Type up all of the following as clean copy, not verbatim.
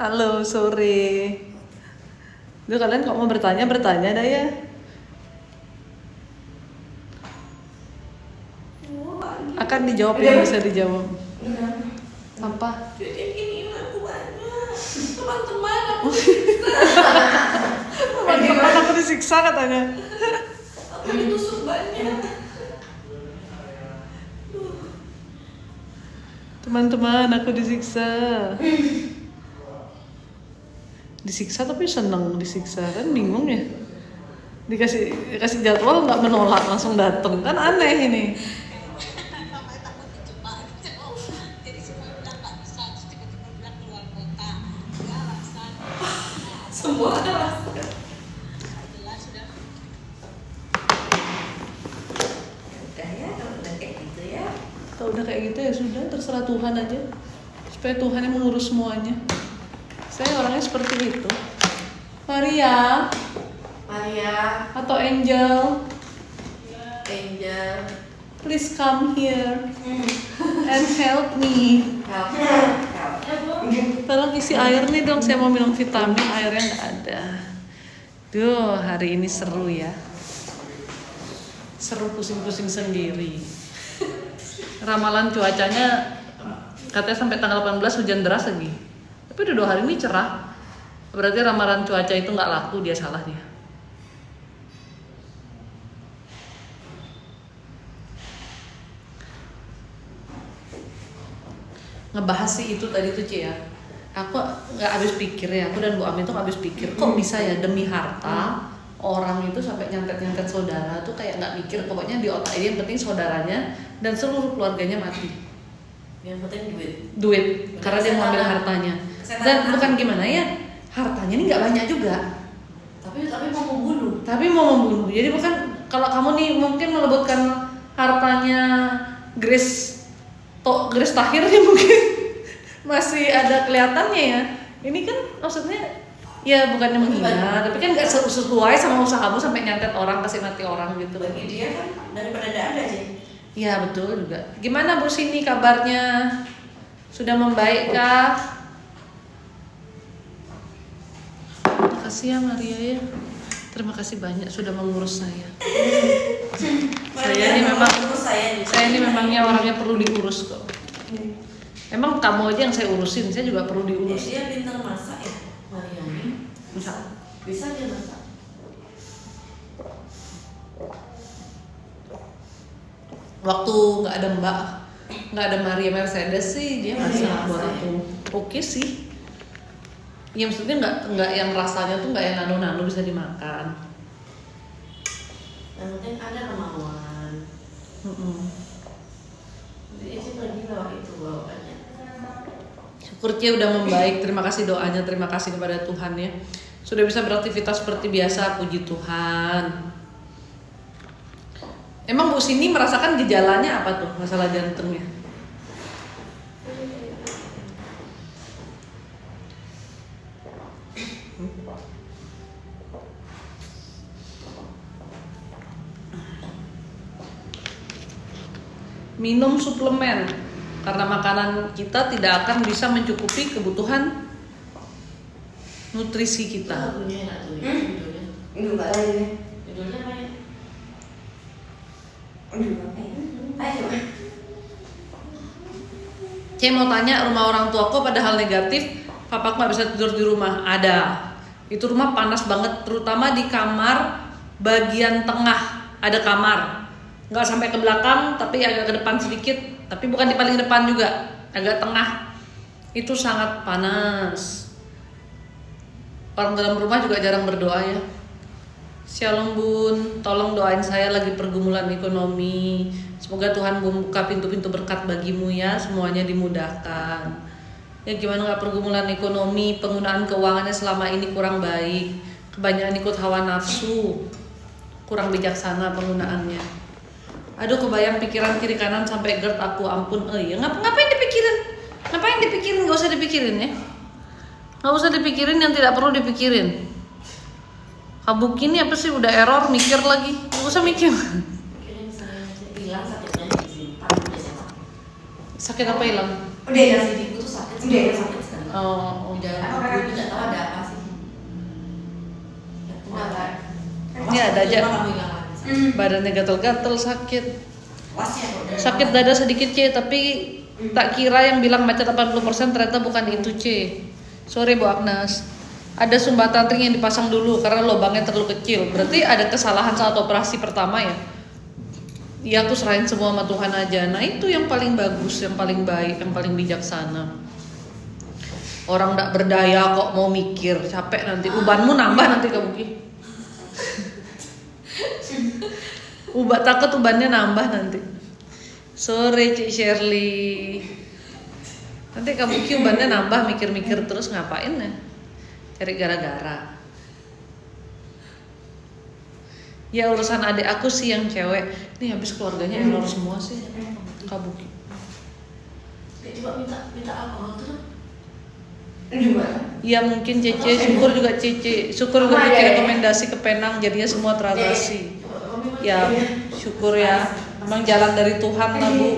Halo, sore. Duh, kalian kok mau bertanya dah ya. Akan dijawab yang bisa dijawab. Apa? Jadi ini aku banyak teman-teman aku Teman-teman aku disiksa katanya. aku ditusuk banyak. Teman-teman, aku disiksa. Disiksa tapi seneng disiksa, kan bingung ya. Dikasih jadwal nggak menolak, langsung dateng, kan aneh ini. Semua alasan. Udah ya, kalau udah kayak gitu ya. Kalau udah kayak gitu ya sudah, terserah Tuhan aja. Supaya Tuhan yang mengurus semuanya. Saya orangnya seperti itu. Maria atau Angel, please come here and help me. Tolong isi air nih dong, saya mau minum vitamin, airnya nggak ada. Duh, hari ini seru ya. Seru pusing-pusing sendiri. Ramalan cuacanya katanya sampai tanggal 18 hujan deras lagi. Tapi udah 2 hari ini cerah. Berarti ramalan cuaca itu nggak laku, dia salah dia. Ngebahas sih itu tadi tuh Cia. Aku nggak habis pikir ya, aku dan Bu Amin tuh nggak habis pikir. Kok bisa ya demi harta orang itu sampai nyantet-nyantet saudara tuh kayak nggak mikir. Pokoknya di otak dia yang penting saudaranya dan seluruh keluarganya mati. Yang penting Duit, karena dia mau ambil hartanya. Dan bukan gimana ya, hartanya ini nggak banyak juga. Tapi mau membunuh. Tapi mau membunuh. Jadi bukan kalau kamu nih mungkin melebutkan hartanya Grace Tahir nih mungkin masih ada kelihatannya ya. Ini kan maksudnya ya bukannya menghina, tapi kan nggak sesuai sama usahamu sampai nyantet orang, kasih mati orang gitu. Bagi dia kan daripada nggak ada aja. Iya betul juga. Gimana Bu Sini kabarnya? Sudah membaik kah? Terima kasih ya Maria ya. Terima kasih banyak sudah mengurus saya. Saya ini memangnya orangnya perlu diurus kok. Emang kamu aja yang saya urusin, saya juga perlu diurus. Dia pintar masak ya, Mariani. Bisa dia masak. Waktu nggak ada Maria Mercedes sih dia masak buat aku. Oke sih. Ya maksudnya nggak yang rasanya tuh nggak yang nano bisa dimakan. Yang penting ada kemauan. Jadi sih pergi lewat itu bawaannya. Syukur Cia udah membaik. Terima kasih doanya, terima kasih kepada Tuhan ya. Sudah bisa beraktivitas seperti biasa, puji Tuhan. Emang Bu Sini merasakan gejalanya apa tuh masalah jantungnya? Minum suplemen karena makanan kita tidak akan bisa mencukupi kebutuhan nutrisi kita. Lagunya enak tuh ya, judulnya. Enggak lagi. Judulnya apa ya? Ayo. Saya mau tanya, rumah orang tuaku padahal negatif, papaku nggak bisa tidur di rumah. Ada. Itu rumah panas banget, terutama di kamar bagian tengah ada kamar. Nggak sampai ke belakang, tapi agak ke depan sedikit. Tapi bukan di paling depan juga, agak tengah. Itu sangat panas. Orang dalam rumah juga jarang berdoa ya. Shalom Bun, tolong doain saya lagi pergumulan ekonomi. Semoga Tuhan membuka pintu-pintu berkat bagimu ya, semuanya dimudahkan. Ya gimana nggak pergumulan ekonomi, penggunaan keuangannya selama ini kurang baik, kebanyakan ikut hawa nafsu, kurang bijaksana penggunaannya. Aduh kebayang pikiran kiri kanan sampai GERD aku, ampun. Ya ngapain dipikirin? Ngapain dipikirin? Gak usah dipikirin ya. Gak usah dipikirin yang tidak perlu dipikirin. Kabuk ini apa sih, udah error mikir lagi. Gak usah mikir. Mungkin misalnya hilang sakitnya disimpan biasa. Sakit apa hilang? Udah ya. Sidiku tuh sakit sekali. Oh. dalam tubuh ini nggak tahu ada apa sih. Kenapa? Ini ada aja. Kamu hilang lagi. Badannya gatel-gatel, sakit. Wasnya kok dari Sakit awal. dada sedikit C, tapi tak kira yang bilang macet 80% ternyata bukan itu C. Sorry Bu Agnes. Ada sumbatan ring yang dipasang dulu karena lubangnya terlalu kecil. Berarti ada kesalahan saat operasi pertama ya. Iya, aku serahin semua sama Tuhan aja. Nah itu yang paling bagus, yang paling baik, yang paling bijaksana. Orang gak berdaya kok mau mikir, capek nanti. Ubanmu nambah nanti kamu Ki. Takut ubannya nambah nanti. Sore Cik Shirley. Nanti kamu Ki ubannya nambah, mikir-mikir terus ngapain ya? Cari gara-gara. Ya urusan adik aku sih yang cewek. Ini habis keluarganya error semua sih. Kabuki. Ya, coba minta alkohol tuh. Gimana? Ya mungkin Cece, syukur juga Cece. Syukur juga Sama Cece ada ya? rekomendasi ke Penang jadinya semua teratasi. Ya Iya. syukur ya. Memang jalan dari Tuhan lah Bu.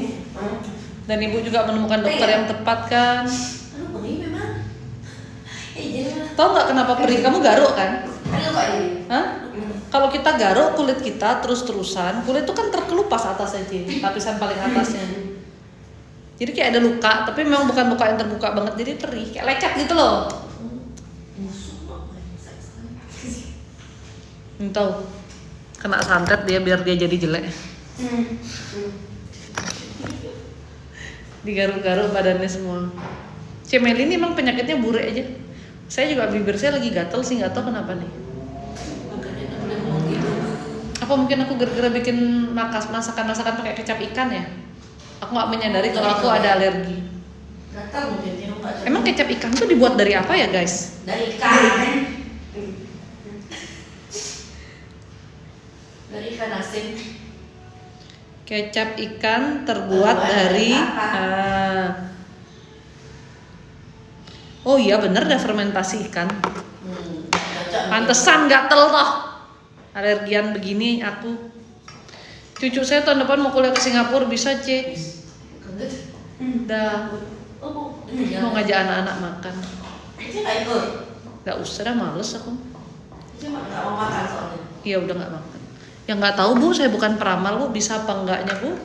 Dan Ibu juga menemukan dokter yang tepat kan. Aduh, perih memang. Jadi Tahu nggak kenapa perih? Kamu garuk kan? Aduh kok ini? Hah? Kalau kita garuk kulit kita terus-terusan, kulit itu kan terkelupas atas aja, lapisan paling atasnya. Jadi kayak ada luka, tapi memang bukan luka yang terbuka banget, jadi perih, kayak lecet gitu loh. musuh kok. Seks sekali. Tahu? Kena santet dia biar dia jadi jelek. Digaruk-garuk badannya semua. Cemeli ini emang penyakitnya bure aja. Saya juga bibir saya lagi gatel sih, nggak tahu kenapa nih. Makanya kan udah ngomong gitu. Apa mungkin aku gara-gara bikin masakan pakai kecap ikan ya? Aku nggak menyadari kalau aku ada alergi. Gatal mungkin dia nggak ada. Emang kecap ikan tuh dibuat dari apa ya guys? Dari ikan. Dari ikan asin. Kecap ikan terbuat dari oh iya bener dah fermentasi ikan. Cocok. Pantesan gatel toh. Alergian begini aku. Cucu saya tahun depan mau kuliah ke Singapura bisa C. Kentut. Dah Oh, mau ngajak anak-anak makan. Itu nggak ikut. Gak usah dah males aku. Itu nggak mau makan soalnya. Iya udah nggak makan. Ya nggak tahu Bu, saya bukan peramal Bu, bisa apa enggaknya Bu?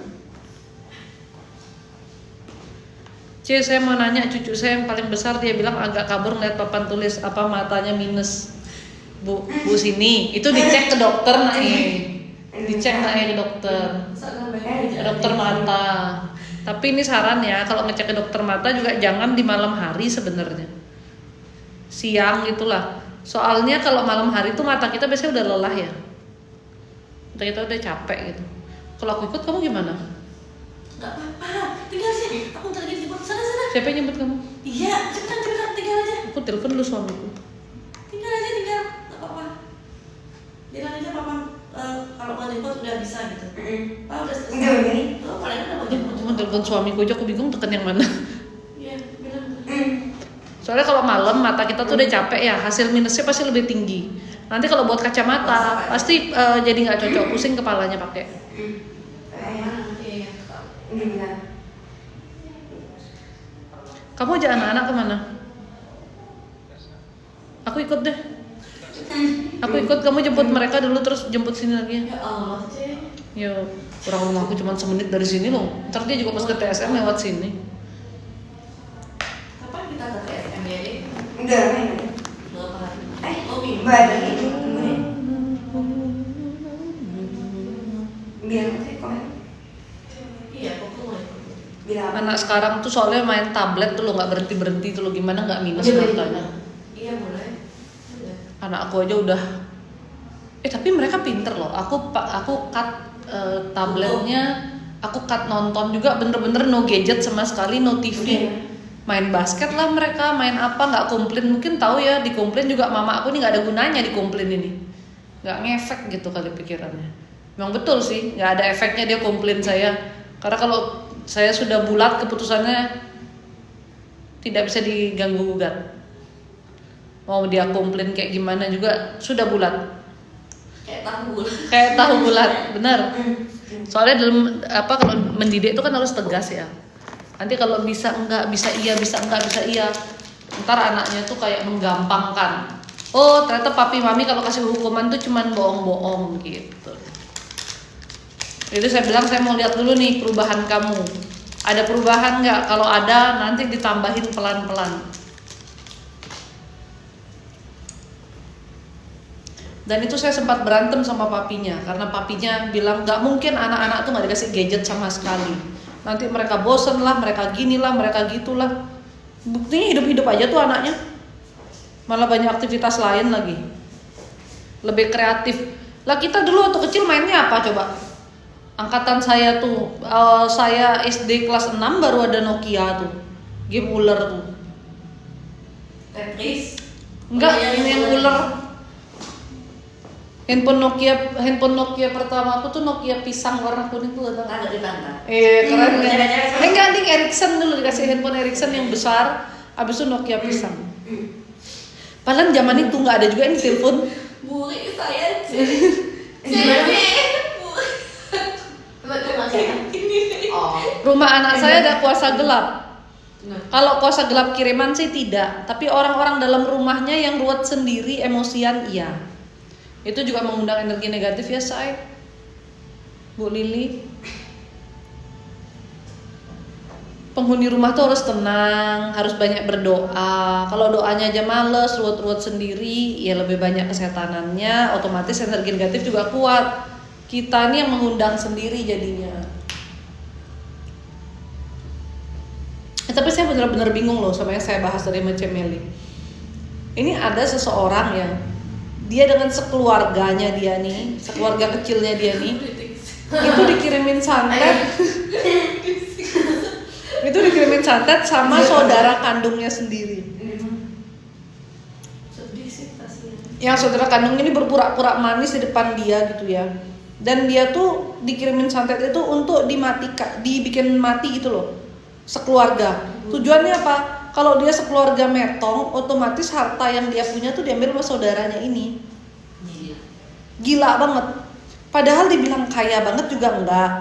C, saya mau nanya cucu saya yang paling besar, dia bilang agak kabur ngeliat papan tulis apa matanya minus. Bu sini, itu dicek ke dokter dicek ke dokter, ke dokter mata. Tapi ini saran ya, kalau ngecek ke dokter mata juga jangan di malam hari sebenarnya, siang gitulah. Soalnya kalau malam hari itu mata kita biasanya udah lelah ya, mata kita udah capek gitu. Kalau aku ikut kamu gimana? Nggak apa-apa. Tinggal sih. Aku ntar lagi jemput sana. Siapa yang nyebut kamu? Iya, cepetan tinggal aja. Aku telepon dulu suamiku. Tinggal. Nggak apa-apa. Bilang aja papa kalau mau jemput udah bisa gitu. Papa udah selesai. Enggak begini. Oh, kalian udah mau jemput. Cuma telepon suamiku aja aku bingung tekan yang mana. Iya, bilang. Soalnya kalau malam mata kita tuh udah capek ya, hasil minusnya pasti lebih tinggi. Nanti kalau buat kacamata pasti jadi nggak cocok, pusing kepalanya pakai. Iya. Kamu ajak anak-anak kemana? Aku ikut deh. Aku ikut, kamu jemput mereka dulu terus jemput sini lagi. Ya Allah, Cek. Yo, kurang rumahku cuma semenit dari sini loh. Ntar dia juga pas ke TSM lewat sini. Kapan kita ke TSM ya, Dek? Enggak, main. Berapa hari? Oh, minggu. badan itu kemudian bilang komen. Iya, pokoknya mau ikut. Bilang apa? Anak sekarang tuh soalnya main tablet tuh lo nggak berhenti tuh lo, gimana nggak minus matanya. Iya, boleh. Udah. Anak aku aja udah. Tapi mereka pinter loh. Aku cut tabletnya, aku cut nonton juga bener-bener no gadget sama sekali, no TV. Iya. Main basket lah mereka, main apa nggak komplain. Mungkin tahu ya di komplain juga mama aku nih nggak ada gunanya di komplain ini, nggak ngefek gitu kali pikirannya. Memang betul sih, nggak ada efeknya dia komplain saya. Karena kalau saya sudah bulat keputusannya tidak bisa diganggu gugat. Mau dia komplain kayak gimana juga sudah bulat. Kayak tahu bulat. Kayak tahu bulat, bener. Soalnya dalam kalau mendidik itu kan harus tegas ya. Nanti kalau bisa enggak, bisa iya, bisa enggak, bisa iya. Ntar anaknya tuh kayak menggampangkan. Oh ternyata papi mami kalau kasih hukuman tuh cuman bohong-bohong gitu. Jadi saya bilang saya mau lihat dulu nih perubahan kamu. Ada perubahan nggak? Kalau ada nanti ditambahin pelan-pelan. Dan itu saya sempat berantem sama papinya karena papinya bilang nggak mungkin anak-anak tuh nggak dikasih gadget sama sekali. Nanti mereka bosen lah, mereka gini lah, mereka gitulah. Buktinya hidup-hidup aja tuh anaknya. Malah banyak aktivitas lain lagi. Lebih kreatif. Lah kita dulu waktu kecil mainnya apa coba? Angkatan saya tuh, saya SD kelas 6 baru ada Nokia tuh. Game ular tuh. Tetris. Enggak, Oh, iya, ini yang ular. Handphone Nokia pertama aku tuh Nokia pisang warna kuning tuh ada. Tanda di pantai. Keren kan? Jangan-jangan. Enggak, nih Ericsson dulu dikasih handphone Ericsson yang besar, habis itu Nokia pisang. Padahal zaman itu nggak ada juga ini telepon. Buri saya Betul maksudnya. Oh. Rumah anak saya ada kuasa gelap. Nah. Kalau kuasa gelap kiriman sih tidak, tapi orang-orang dalam rumahnya yang ruwet sendiri, emosian iya. Itu juga mengundang energi negatif ya say, Bu Lili. Penghuni rumah tuh harus tenang, harus banyak berdoa. Kalau doanya aja males, ruwet-ruwet sendiri, ya lebih banyak kesetanannya, otomatis energi negatif juga kuat. Kita nih yang mengundang sendiri jadinya. Tapi saya benar-benar bingung loh sama yang saya bahas dari Mecemeli. Ini ada seseorang yang dia dengan sekeluarganya dia nih, sekeluarga kecilnya dia nih, itu dikirimin santet. Itu dikirimin santet sama saudara kandungnya sendiri. sedih sih kasihan. Yang saudara kandungnya ini berpura-pura manis di depan dia gitu ya. Dan dia tuh dikirimin santet itu untuk dibikin mati gitu loh, sekeluarga. Tujuannya apa? Kalau dia sekeluarga metong, otomatis harta yang dia punya tuh diambil sama saudaranya ini. Gila banget. Padahal dibilang kaya banget juga enggak.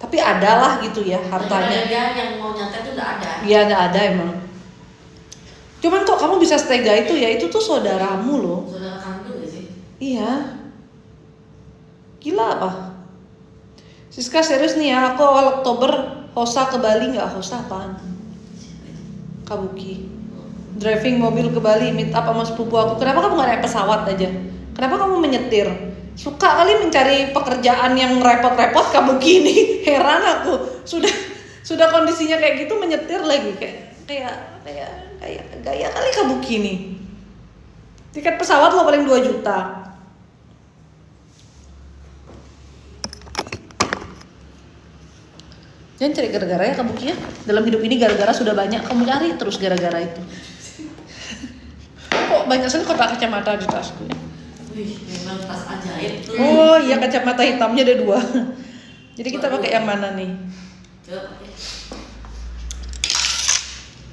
Tapi adalah gitu ya hartanya. Dia yang mau nyantet tuh nggak ada. Iya enggak ada emang. Cuman kok kamu bisa setega itu ya? Itu tuh saudaramu loh. Saudara kandung gak sih? Iya. Gila apa? Siska serius nih ya, aku awal Oktober Hosa ke Bali nggak? Hosa apaan? Kabuki. Driving mobil ke Bali, meet up sama sepupu aku. Kenapa kamu nggak naik pesawat aja? Kenapa kamu menyetir? Suka kali mencari pekerjaan yang repot-repot kamu gini. Heran aku. Sudah kondisinya kayak gitu menyetir lagi kayak gaya kali kamu gini. Tiket pesawat lo paling 2 juta. Jangan cari gara-gara ya kamu ya. Dalam hidup ini gara-gara sudah banyak, kamu cari terus gara-gara itu. Kok banyak sekali kotak kacamata di tasku ya? Wih, memang tas ajaib tuh. Oh iya, kacamata hitamnya ada 2. Jadi kita pakai yang mana nih? Coba pakai.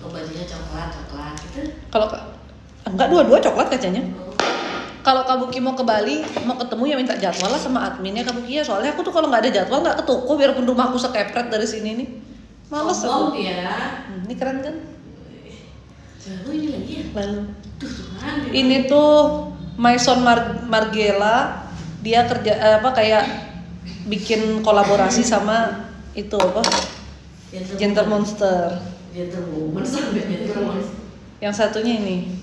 Oh, bajunya coklat gitu. Kalau enggak, 2 coklat kacanya. Kalau Kabuki mau ke Bali, mau ketemu ya minta jadwal lah sama adminnya Kabuki ya. Soalnya aku tuh kalau nggak ada jadwal nggak ke toko, biarpun rumahku sekepret dari sini nih. Males Sombong aku. dia. Ini keren kan? Lalu ini lagi ya? Lalu Tuhan. ini tuh Maison Margiela, dia kerja kayak bikin kolaborasi sama itu apa? Gentle Monster. Gentlewoman sampai Gentlewoman. Yang satunya ini.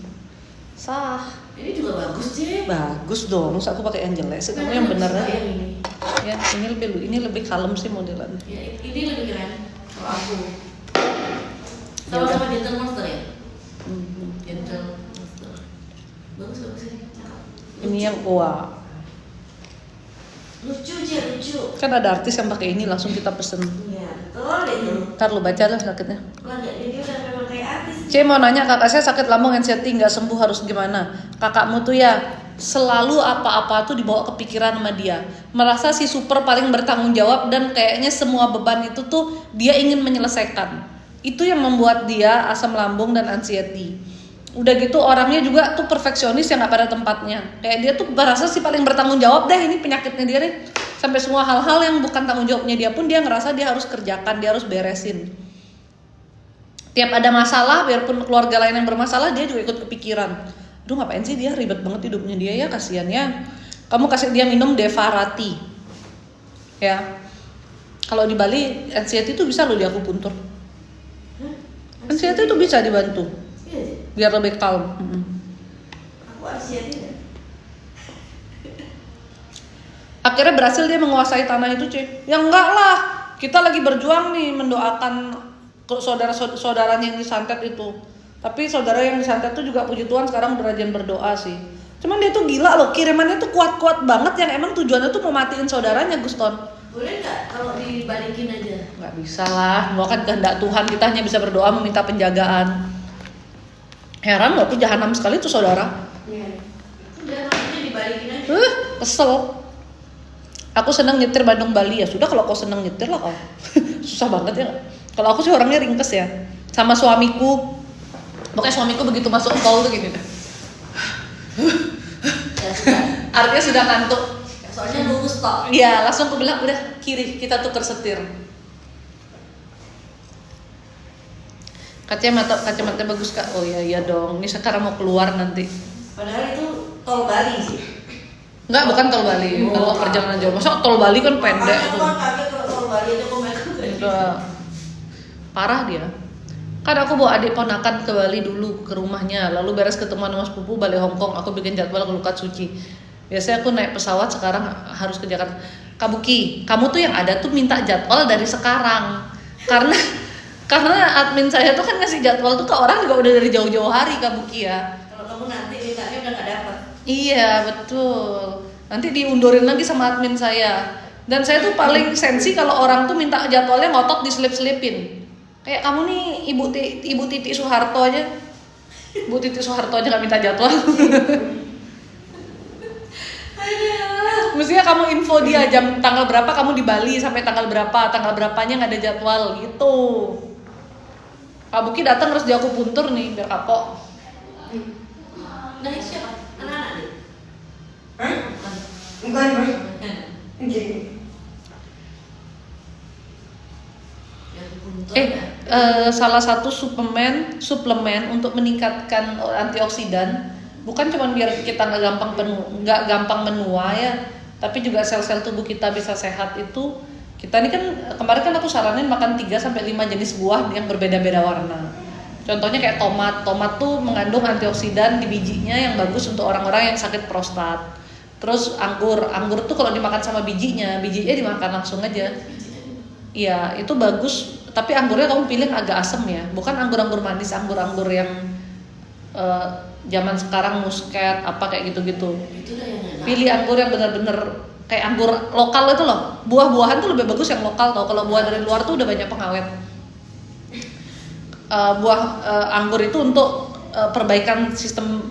Sah. Ini juga bagus sih. Bagus dong, masa aku pakai yang jelek sih, kamu yang bener aja. Ini. Ya, ini lebih kalem sih modelannya. Ya, ini lebih keren kalau aku. Ya udah. Sama-sama Gentle Monster ya? Mhm. Gentle Monster. Bagus ini. Cakep. Ini yang kuah. Lucu aja, lucu. Kan ada artis yang pakai ini langsung kita pesen. Iya, betul itu. Ntar lu baca lah sakitnya. Wah, dia udah memang kayak artis. C mau nanya, kakak saya sakit lambung anxiety nggak sembuh, harus gimana? Kakakmu tuh ya selalu apa-apa tuh dibawa kepikiran sama dia, merasa si super paling bertanggung jawab dan kayaknya semua beban itu tuh dia ingin menyelesaikan. Itu yang membuat dia asam lambung dan anxiety. Udah gitu orangnya juga tuh perfeksionis yang nggak pada tempatnya. Kayak dia tuh merasa si paling bertanggung jawab deh, ini penyakitnya dia nih. Sampai semua hal-hal yang bukan tanggung jawabnya dia pun dia ngerasa dia harus kerjakan, dia harus beresin. Tiap ada masalah, biarpun keluarga lain yang bermasalah, dia juga ikut kepikiran. Aduh ngapain sih dia, ribet banget hidupnya dia ya, kasihan ya. Kamu kasih dia minum Devarati. Ya. Kalau di Bali, anxiety itu bisa loh di akupuntur. Anxiety itu bisa dibantu. Iya sih. Biar lebih calm. Aku anxiety ya. Akhirnya berhasil dia menguasai tanah itu, Cek. Ya enggak lah. Kita lagi berjuang nih mendoakan saudara-saudaranya yang disantet itu. Tapi saudara yang disantet tuh juga puji Tuhan sekarang udah rajin berdoa sih. Cuman dia tuh gila loh, kirimannya tuh kuat-kuat banget yang emang tujuannya tuh mau matiin saudaranya, Guston. Boleh nggak kalau dibalikin aja? Nggak bisa lah, mau kan kehendak Tuhan, kita hanya bisa berdoa meminta penjagaan. Heran loh, tuh jahanam sekali tuh saudara. Iya. Udah maksudnya dibalikin aja. Kesel. Aku seneng nyetir Bandung Bali ya sudah, kalau kau seneng nyetir lah kau. Susah banget ya. Kalau aku sih orangnya ringkes ya. Sama suamiku, pokoknya suamiku begitu masuk tol tuh gini deh. Ya sudah. Artinya sudah ngantuk. Soalnya lurus tok. Iya, langsung aku bilang udah kiri, kita tuker setir. Kacamata bagus Kak. Oh iya dong. Ini sekarang mau keluar nanti. Padahal itu tol Bali sih. Enggak, bukan tol Bali. Kalau perjalanan jauh. Masa tol Bali kan pendek Makanya tuh. kan kaget kalau tol Bali aja komentar. Udah parah dia. Kan aku bawa adik ponakan ke Bali dulu ke rumahnya, lalu beres ketemuan sama sepupu balik Hongkong, aku bikin jadwal ke Lukat Suci. Biasanya aku naik pesawat, sekarang harus ke Jakarta. Kabuki, kamu tuh yang ada tuh minta jadwal dari sekarang. Karena admin saya tuh kan ngasih jadwal tuh ke orang juga udah dari jauh-jauh hari, Kabuki ya. Kalau kamu nanti mintanya udah nggak dapet. Iya betul. Nanti diundurin lagi sama admin saya. Dan saya tuh paling sensi kalau orang tuh minta jadwalnya ngotot diselip-selipin. Kayak kamu nih Ibu Titi Soeharto aja. Ibu Titi Soeharto aja gak minta jadwal. Mestinya kamu info dia jam tanggal berapa kamu di Bali sampai tanggal berapanya nggak ada jadwal gitu. Kak Buki datang harus di akupuntur nih biar kapok. Nah itu siapa? Anak-anak nih? Hah? Bukan, Bro. Ya buntur ya. Salah satu suplemen untuk meningkatkan antioksidan bukan cuma biar kita nggak gampang menua ya, tapi juga sel-sel tubuh kita bisa sehat itu. Kita ini kan kemarin kan aku saranin makan 3-5 jenis buah yang berbeda-beda warna. Contohnya kayak tomat tuh mengandung antioksidan di bijinya yang bagus untuk orang-orang yang sakit prostat. Terus anggur tuh kalau dimakan sama bijinya dimakan langsung aja. Iya, itu bagus. Tapi anggurnya kamu pilih agak asam ya, bukan anggur-anggur manis, anggur-anggur yang zaman sekarang muskat apa kayak gitu-gitu. Itu dah yang enak. Pilih anggur yang benar-benar kayak anggur lokal itu loh. Buah-buahan tuh lebih bagus yang lokal tau. Kalau buah dari luar tuh udah banyak pengawet. Anggur itu untuk perbaikan sistem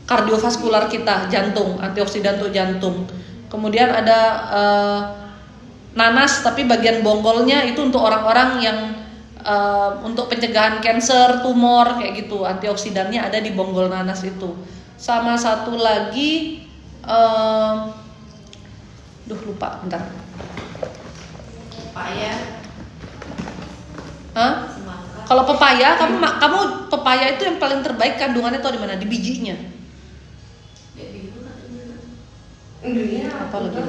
kardiovaskular kita, jantung, antioksidan untuk jantung. Kemudian ada nanas, tapi bagian bonggolnya itu untuk orang-orang yang untuk pencegahan kanker, tumor kayak gitu. Antioksidannya ada di bonggol nanas itu. Sama satu lagi, lupa, bentar. Pepaya. Hah? Semangka. Kalau pepaya, kamu pepaya itu yang paling terbaik kandungannya tuh di mana? Di bijinya. Baby itu katanya. Apa lagi?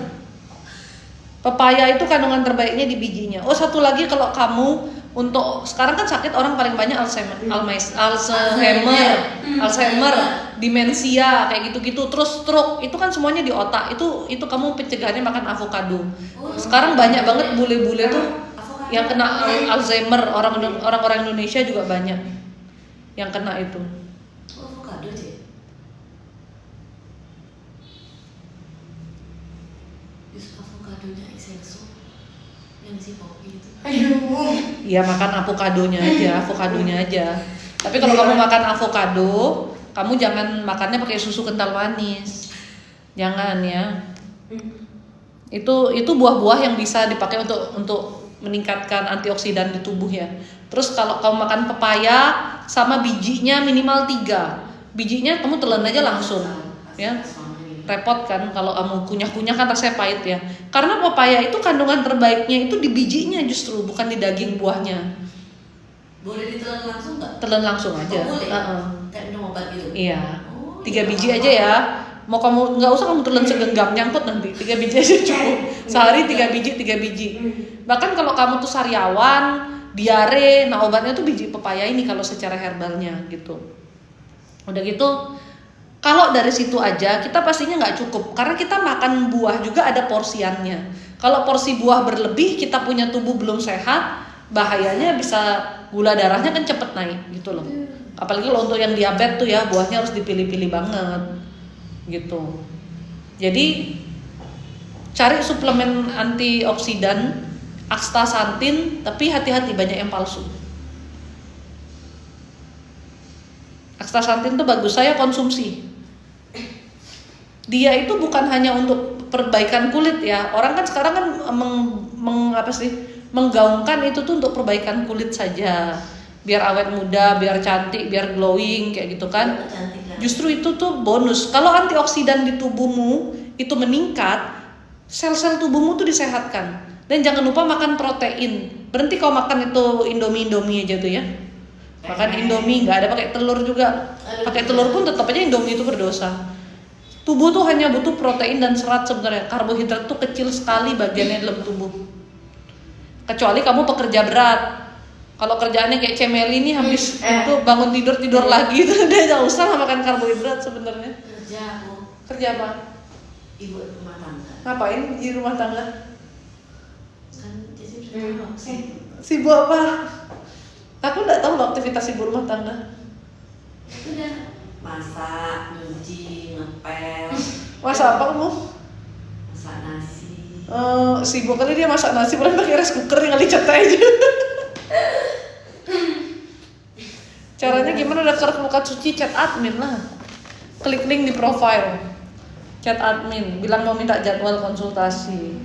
Pepaya itu kandungan terbaiknya di bijinya. Oh, satu lagi kalau kamu untuk sekarang kan sakit orang paling banyak Alzheimer, demensia kayak gitu-gitu, terus stroke itu kan semuanya di otak. Itu kamu pencegahannya makan avokado. Sekarang banyak banget bule-bule tuh yang kena Alzheimer, orang-orang Indonesia juga banyak yang kena itu. Oh, avokado sih. Jus avokadonya excelso yang si kopi itu. Aduh. Ya makan avokadonya aja. Tapi kalau kamu makan avokado, kamu jangan makannya pakai susu kental manis. Jangan ya. Itu buah-buah yang bisa dipakai untuk meningkatkan antioksidan di tubuh ya. Terus kalau kamu makan pepaya sama bijinya minimal 3. Bijinya kamu telan aja langsung ya. Repot kan kalau kamu kunyah-kunyah kan rasanya pahit ya. Karena pepaya itu kandungan terbaiknya itu di bijinya justru, bukan di daging buahnya. Boleh ditelan langsung nggak? Telan langsung aja. Oh, boleh. Heeh. Kayak minum obat gitu. Iya. Oh, 3 iya. biji aja ya. Mau kamu nggak usah kamu telan segenggam nyangkut nanti. 3 biji aja cukup. Sehari 3 biji, 3 biji. Bahkan kalau kamu tuh sariawan, diare, nah obatnya tuh biji pepaya ini kalau secara herbalnya gitu. Udah gitu, kalau dari situ aja kita pastinya nggak cukup karena kita makan buah juga ada porsiannya. Kalau porsi buah berlebih, kita punya tubuh belum sehat, bahayanya bisa gula darahnya kan cepet naik gitu loh. Apalagi kalau untuk yang diabetes tuh ya buahnya harus dipilih-pilih banget gitu. Jadi cari suplemen antioksidan, astaxanthin, tapi hati-hati banyak yang palsu. Astaxanthin tuh bagus, saya konsumsi. Dia itu bukan hanya untuk perbaikan kulit ya. Orang kan sekarang kan menggaungkan itu tuh untuk perbaikan kulit saja. Biar awet muda, biar cantik, biar glowing kayak gitu kan. Cantik kan? Justru itu tuh bonus. Kalau antioksidan di tubuhmu itu meningkat, sel-sel tubuhmu tuh disehatkan. Dan jangan lupa makan protein. Berhenti kau makan itu Indomie aja tuh ya. Makan Indomie nggak ada pakai telur juga. Pakai telur pun tetap aja Indomie itu berdosa. Tubuh tuh hanya butuh protein dan serat sebenarnya. Karbohidrat tuh kecil sekali bagiannya dalam tubuh. Kecuali kamu pekerja berat. Kalau kerjaannya kayak Cemeli ini habis itu bangun tidur lagi tuh dia nggak usah makan karbohidrat sebenarnya. Kerja aku. Kerja apa? Ibu rumah tangga. Ngapain di rumah tangga? Kan jadi udah tahu. Sibuk apa? Aku nggak tahu loh aktivitas ibu rumah tangga. Itu udah masak, nyuci, ngepel, Masak apa kamu? masak nasi. Sibuk kali dia masak nasi, boleh pakai rice cooker tinggal dicat aja. Caranya gimana? Daftar pelukan suci, chat admin lah. Klik link di profile, chat admin, bilang mau minta jadwal konsultasi.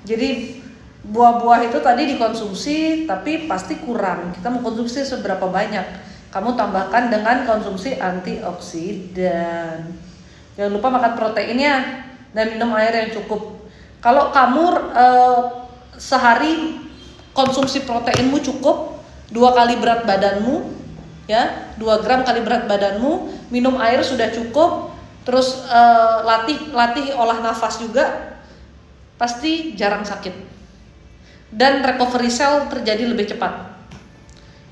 Jadi buah-buah itu tadi dikonsumsi tapi pasti kurang. Kita mau konsumsi seberapa banyak? Kamu tambahkan dengan konsumsi antioksidan. Jangan lupa makan proteinnya dan minum air yang cukup. Kalau kamu sehari konsumsi proteinmu cukup 2 kali berat badanmu, ya 2 gram kali berat badanmu, minum air sudah cukup. Terus latih olah nafas juga, pasti jarang sakit. Dan recovery cell terjadi lebih cepat.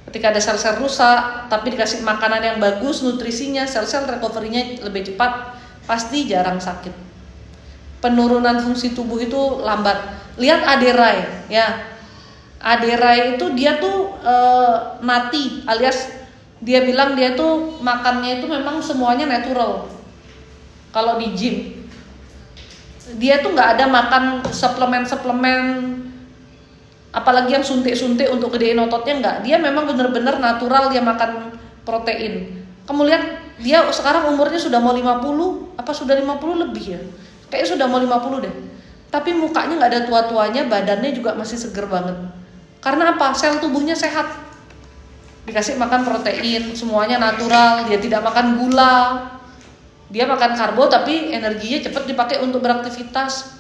Ketika ada sel-sel rusak, tapi dikasih makanan yang bagus, nutrisinya, sel-sel recovery-nya lebih cepat, pasti jarang sakit. Penurunan fungsi tubuh itu lambat. Lihat Aderai, ya. Aderai itu dia tuh nati, alias dia bilang dia tuh makannya itu memang semuanya natural. Kalau di gym dia tuh nggak ada makan suplemen apalagi yang suntik untuk gedein ototnya, nggak. Dia memang bener-bener natural, dia makan protein. Kamu lihat dia sekarang umurnya sudah mau 50, apa sudah 50 lebih ya, kayaknya sudah mau 50 deh, tapi mukanya nggak ada tua-tuanya, badannya juga masih seger banget. Karena apa? Sel tubuhnya sehat, dikasih makan protein, semuanya natural. Dia tidak makan gula. Dia makan karbo tapi energinya cepat dipakai untuk beraktivitas.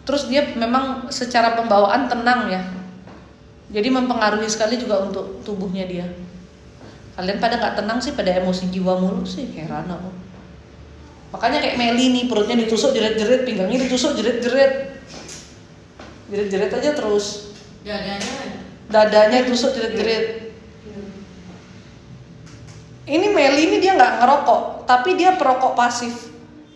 Terus dia memang secara pembawaan tenang ya. Jadi mempengaruhi sekali juga untuk tubuhnya dia. Kalian pada nggak tenang sih, pada emosi jiwa mulu sih, heran aku. Makanya kayak Meli nih, perutnya ditusuk jerit-jerit, pinggangnya ditusuk jerit-jerit. Jerit-jerit aja terus. Dadanya ditusuk jerit-jerit. Ini Meli ini dia nggak ngerokok, tapi dia perokok pasif.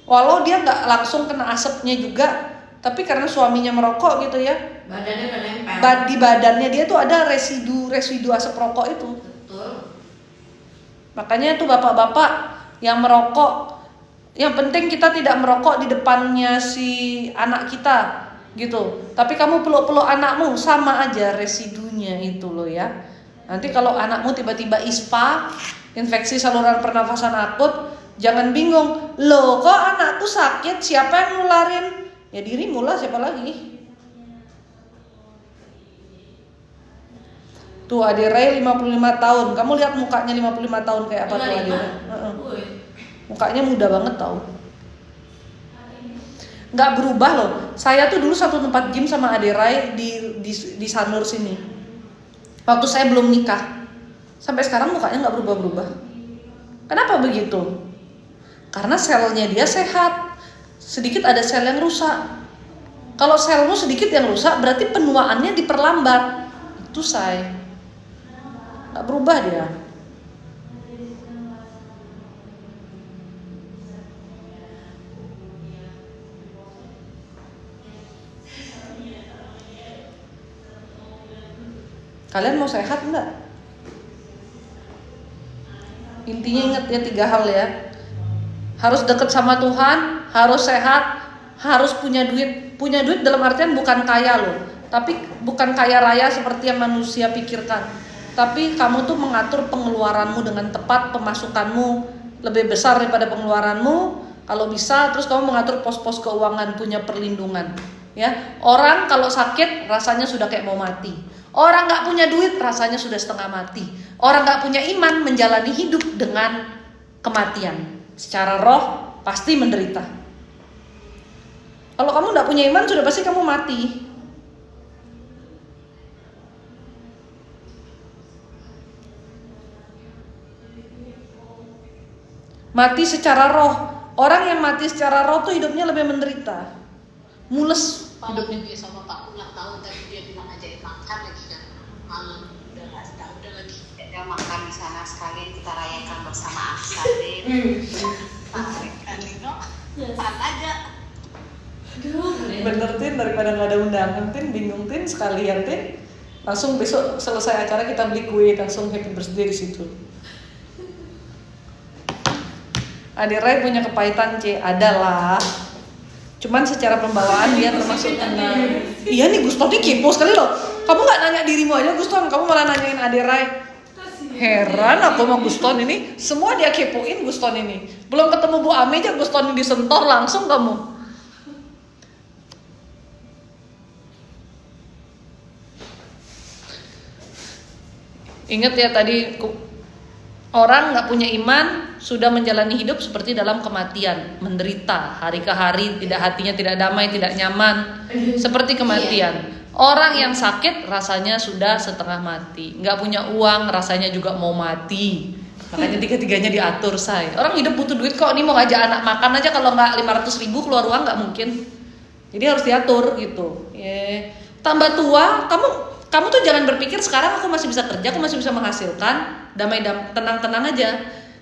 Walau dia nggak langsung kena asapnya juga, tapi karena suaminya merokok gitu ya. Badannya udah nempel. Di badannya dia tuh ada residu asap rokok itu. Betul. Makanya tuh bapak-bapak yang merokok, yang penting kita tidak merokok di depannya si anak kita gitu. Tapi kamu peluk-peluk anakmu, sama aja residunya itu loh ya. Nanti kalau anakmu tiba-tiba ISPA, infeksi saluran pernafasan akut, jangan bingung, loh kok anakku sakit, siapa yang nularin? Ya dirimu lah, siapa lagi? Tuh Aderai 55 tahun, kamu lihat mukanya 55 tahun kayak apa tuh Aderai? Mukanya muda banget tau. nggak berubah loh. Saya tuh dulu satu tempat gym sama Ade Rai di Sanur sini. Waktu saya belum nikah. Sampai sekarang mukanya nggak berubah-berubah. Kenapa begitu? Karena selnya dia sehat. Sedikit ada sel yang rusak. Kalau selmu sedikit yang rusak, berarti penuaannya diperlambat. Itu saya. Nggak berubah dia. Kalian mau sehat enggak? Intinya ingat ya 3 hal ya. Harus dekat sama Tuhan, harus sehat, harus punya duit. Punya duit dalam artian bukan kaya loh, tapi bukan kaya raya seperti yang manusia pikirkan. Tapi kamu tuh mengatur pengeluaranmu dengan tepat, pemasukanmu lebih besar daripada pengeluaranmu. Kalau bisa, terus kamu mengatur pos-pos keuangan, punya perlindungan. Ya, orang kalau sakit rasanya sudah kayak mau mati. Orang nggak punya duit rasanya sudah setengah mati. Orang nggak punya iman menjalani hidup dengan kematian. Secara roh pasti menderita. Kalau kamu nggak punya iman sudah pasti kamu mati. Mati secara roh. Orang yang mati secara roh tuh hidupnya lebih menderita. Mules hidupnya. Dia sama Pak ulang tahun tadi dia bilang ajakin makan lagi kan malam udah nggak tahu udah lagi dia makan di sana sekalian kita rayakan bersama Aksadin Patrick Anino saat aja. Bener Tin, daripada nggak ada undangan Tin, bingung Tin, sekalian Tin. Langsung besok selesai acara kita beli kue, langsung happy birthday di situ. Ade Rai punya kepahitan adalah, cuman secara pembawaan dia termasuk tenang. Iya nih Guston nih kepo sekali loh. Kamu nggak nanya dirimu aja Guston, kamu malah nanyain Ade Rai. Heran aku sama Guston ini, semua dia kepoin Guston ini. Belum ketemu Bu Ame aja Guston ini disentor langsung kamu. Ingat ya tadi, orang nggak punya iman sudah menjalani hidup seperti dalam kematian, menderita hari ke hari, hatinya tidak damai, tidak nyaman, seperti kematian. Orang yang sakit rasanya sudah setengah mati, nggak punya uang rasanya juga mau mati. Makanya 3-tiganya diatur say. Orang hidup butuh duit kok, ini mau ngajak anak makan aja kalau nggak 500.000 keluar uang nggak mungkin. Jadi harus diatur gitu. Tambah tua, kamu tuh jangan berpikir sekarang aku masih bisa kerja, aku masih bisa menghasilkan, tenang-tenang aja.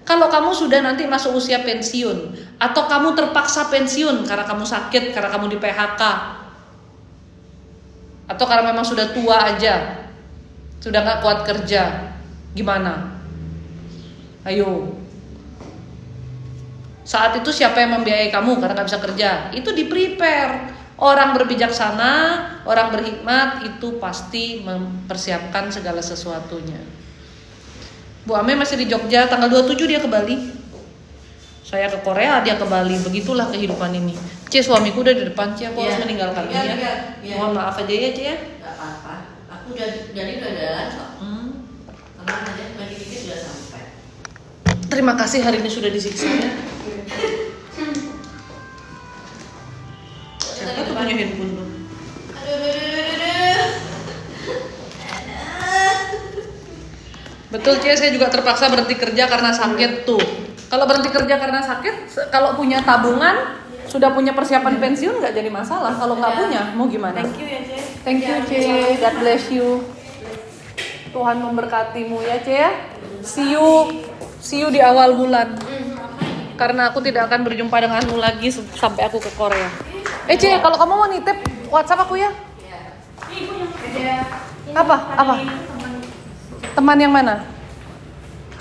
Kalau kamu sudah nanti masuk usia pensiun, atau kamu terpaksa pensiun karena kamu sakit, karena kamu di PHK, atau karena memang sudah tua aja, sudah gak kuat kerja, gimana? Ayo. Saat itu siapa yang membiayai kamu karena gak bisa kerja? Itu di prepare. Orang berbijaksana, orang berhikmat itu pasti mempersiapkan segala sesuatunya. Bu Ame masih di Jogja, tanggal 27 dia ke Bali. Saya ke Korea, dia ke Bali. Begitulah kehidupan ini. Suamiku udah di depan, aku harus meninggalkan dia. Mohon maaf aja ya, Gak apa-apa. Aku udah jalan kok. Tenang aja, bagi dikit udah sampai. Terima kasih hari ini sudah disiksa ya. Siapa tuh punya handphone tuh? Betul Cie, saya juga terpaksa berhenti kerja karena sakit tuh. Kalau berhenti kerja karena sakit, kalau punya tabungan, sudah punya persiapan pensiun nggak jadi masalah. Kalau nggak punya, mau gimana? Thank you ya Cie. Thank you Cie, God bless you. Tuhan memberkatimu ya Cie. See you di awal bulan. Karena aku tidak akan berjumpa denganmu lagi sampai aku ke Korea. Cie, kalau kamu mau nitip WhatsApp aku ya. Apa? Teman yang mana?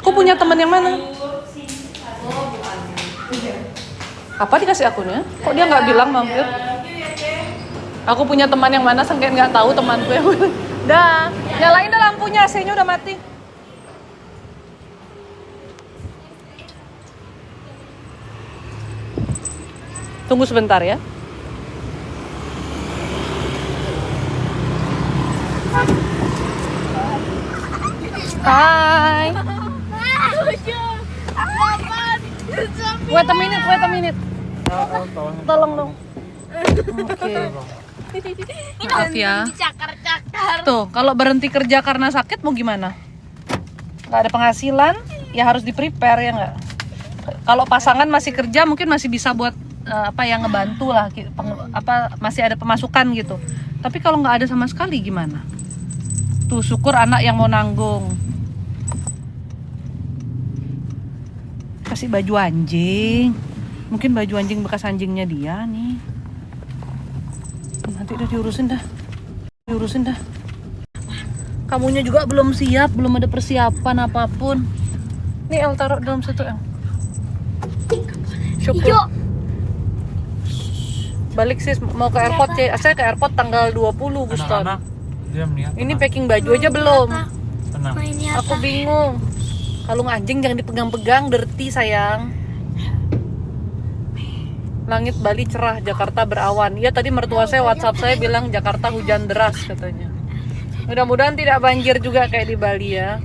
Aku punya teman yang mana? Apa dikasih akunnya? Kok dia nggak bilang mampir? Aku punya teman yang mana? Sengket nggak tahu temanku yang mana. Dah, nyalain dah lampunya, AC-nya udah mati. Tunggu sebentar ya. Hai. Wait a minute. Tolong dong. Oke. Maaf ya. Tuh, kalau berhenti kerja karena sakit mau gimana? Nggak ada penghasilan, ya harus di-prepare ya nggak? Kalau pasangan masih kerja mungkin masih bisa buat yang ngebantu lah, masih ada pemasukan gitu. Tapi kalau nggak ada sama sekali gimana? Tuh, syukur anak yang mau nanggung. Kasih baju anjing. Mungkin baju anjing bekas anjingnya dia nih. Nanti udah diurusin dah. Kamunya juga belum siap, belum ada persiapan apapun. Nih El taruh dalam situ El. Syukur. Balik sis, mau ke airport ya. Saya ke airport tanggal 20 Guston. Ini packing baju aja belum. Tenang. Aku bingung. Kalung anjing jangan dipegang-pegang, dirty sayang. Langit Bali cerah, Jakarta berawan. Iya tadi mertua saya WhatsApp saya bilang Jakarta hujan deras katanya. Mudah-mudahan tidak banjir juga kayak di Bali ya.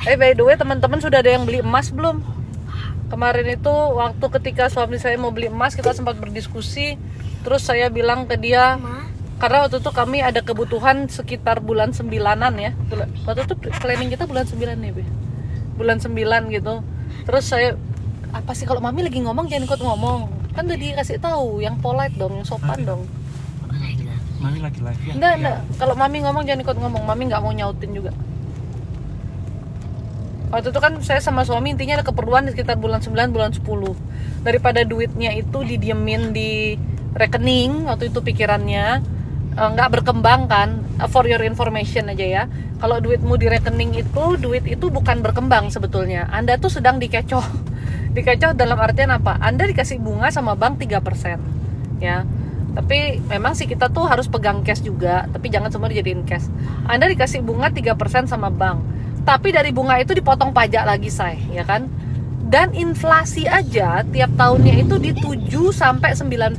By the way teman-teman sudah ada yang beli emas belum? Kemarin itu waktu ketika suami saya mau beli emas kita sempat berdiskusi. Terus saya bilang ke dia, karena waktu itu kami ada kebutuhan sekitar bulan 9-an ya. Waktu itu planning kita bulan 9 nih Be. Bulan 9 gitu. Terus saya, apa sih kalau mami lagi ngomong jangan ikut ngomong. Kan udah dikasih tahu yang polite dong, yang sopan dong. Mami lagi live ya? Enggak. Kalau mami ngomong jangan ikut ngomong. Mami nggak mau nyautin juga. Waktu itu kan saya sama suami intinya ada keperluan di sekitar bulan 9, bulan 10. Daripada duitnya itu didiemin di rekening, waktu itu pikirannya nggak berkembang kan. For your information aja ya. Kalau duitmu di rekening itu, duit itu bukan berkembang sebetulnya. Anda tuh sedang dikecoh. Dikecoh dalam artian apa? Anda dikasih bunga sama bank 3%. Ya. Tapi memang sih kita tuh harus pegang cash juga, tapi jangan semua dijadiin cash. Anda dikasih bunga 3% sama bank. Tapi dari bunga itu dipotong pajak lagi ya kan? Dan inflasi aja tiap tahunnya itu di 7 sampai 9%.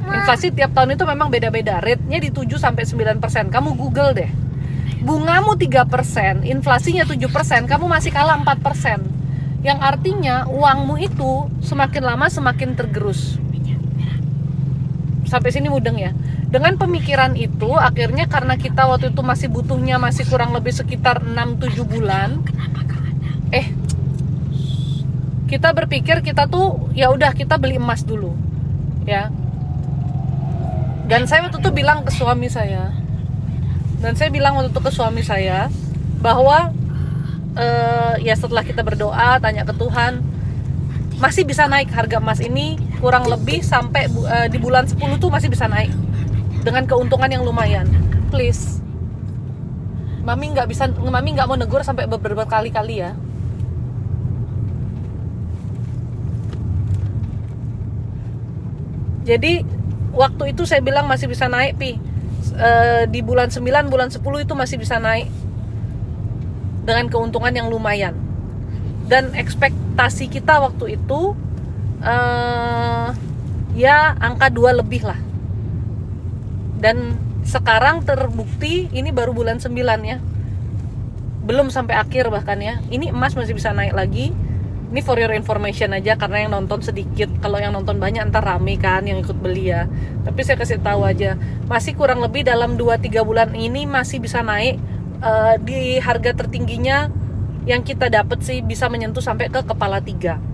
Inflasi tiap tahun itu memang beda-beda, rate-nya di 7 sampai 9%. Kamu Google deh. Bungamu 3%, inflasinya 7%, kamu masih kalah 4%. Yang artinya uangmu itu semakin lama semakin tergerus. Sampai sini mudeng ya. Dengan pemikiran itu akhirnya karena kita waktu itu masih butuhnya masih kurang lebih sekitar 6-7 bulan. Kita berpikir kita tuh ya udah kita beli emas dulu. Ya. Dan saya waktu itu bilang ke suami saya. Bahwa ya setelah kita berdoa tanya ke Tuhan, masih bisa naik harga emas ini kurang lebih sampai di bulan 10 tuh masih bisa naik dengan keuntungan yang lumayan. Please, mami nggak mau negur sampai beberapa kali ya. Jadi waktu itu saya bilang masih bisa naik di bulan 9, bulan 10 itu masih bisa naik dengan keuntungan yang lumayan. Dan ekspektasi kita waktu itu ya angka 2 lebih lah. Dan sekarang terbukti ini baru bulan 9 ya. Belum sampai akhir bahkan ya. Ini emas masih bisa naik lagi. Ini for your information aja karena yang nonton sedikit. Kalau yang nonton banyak ntar rame kan yang ikut beli ya. Tapi saya kasih tahu aja, masih kurang lebih dalam 2-3 bulan ini masih bisa naik. Di harga tertingginya yang kita dapat sih bisa menyentuh sampai ke kepala 3.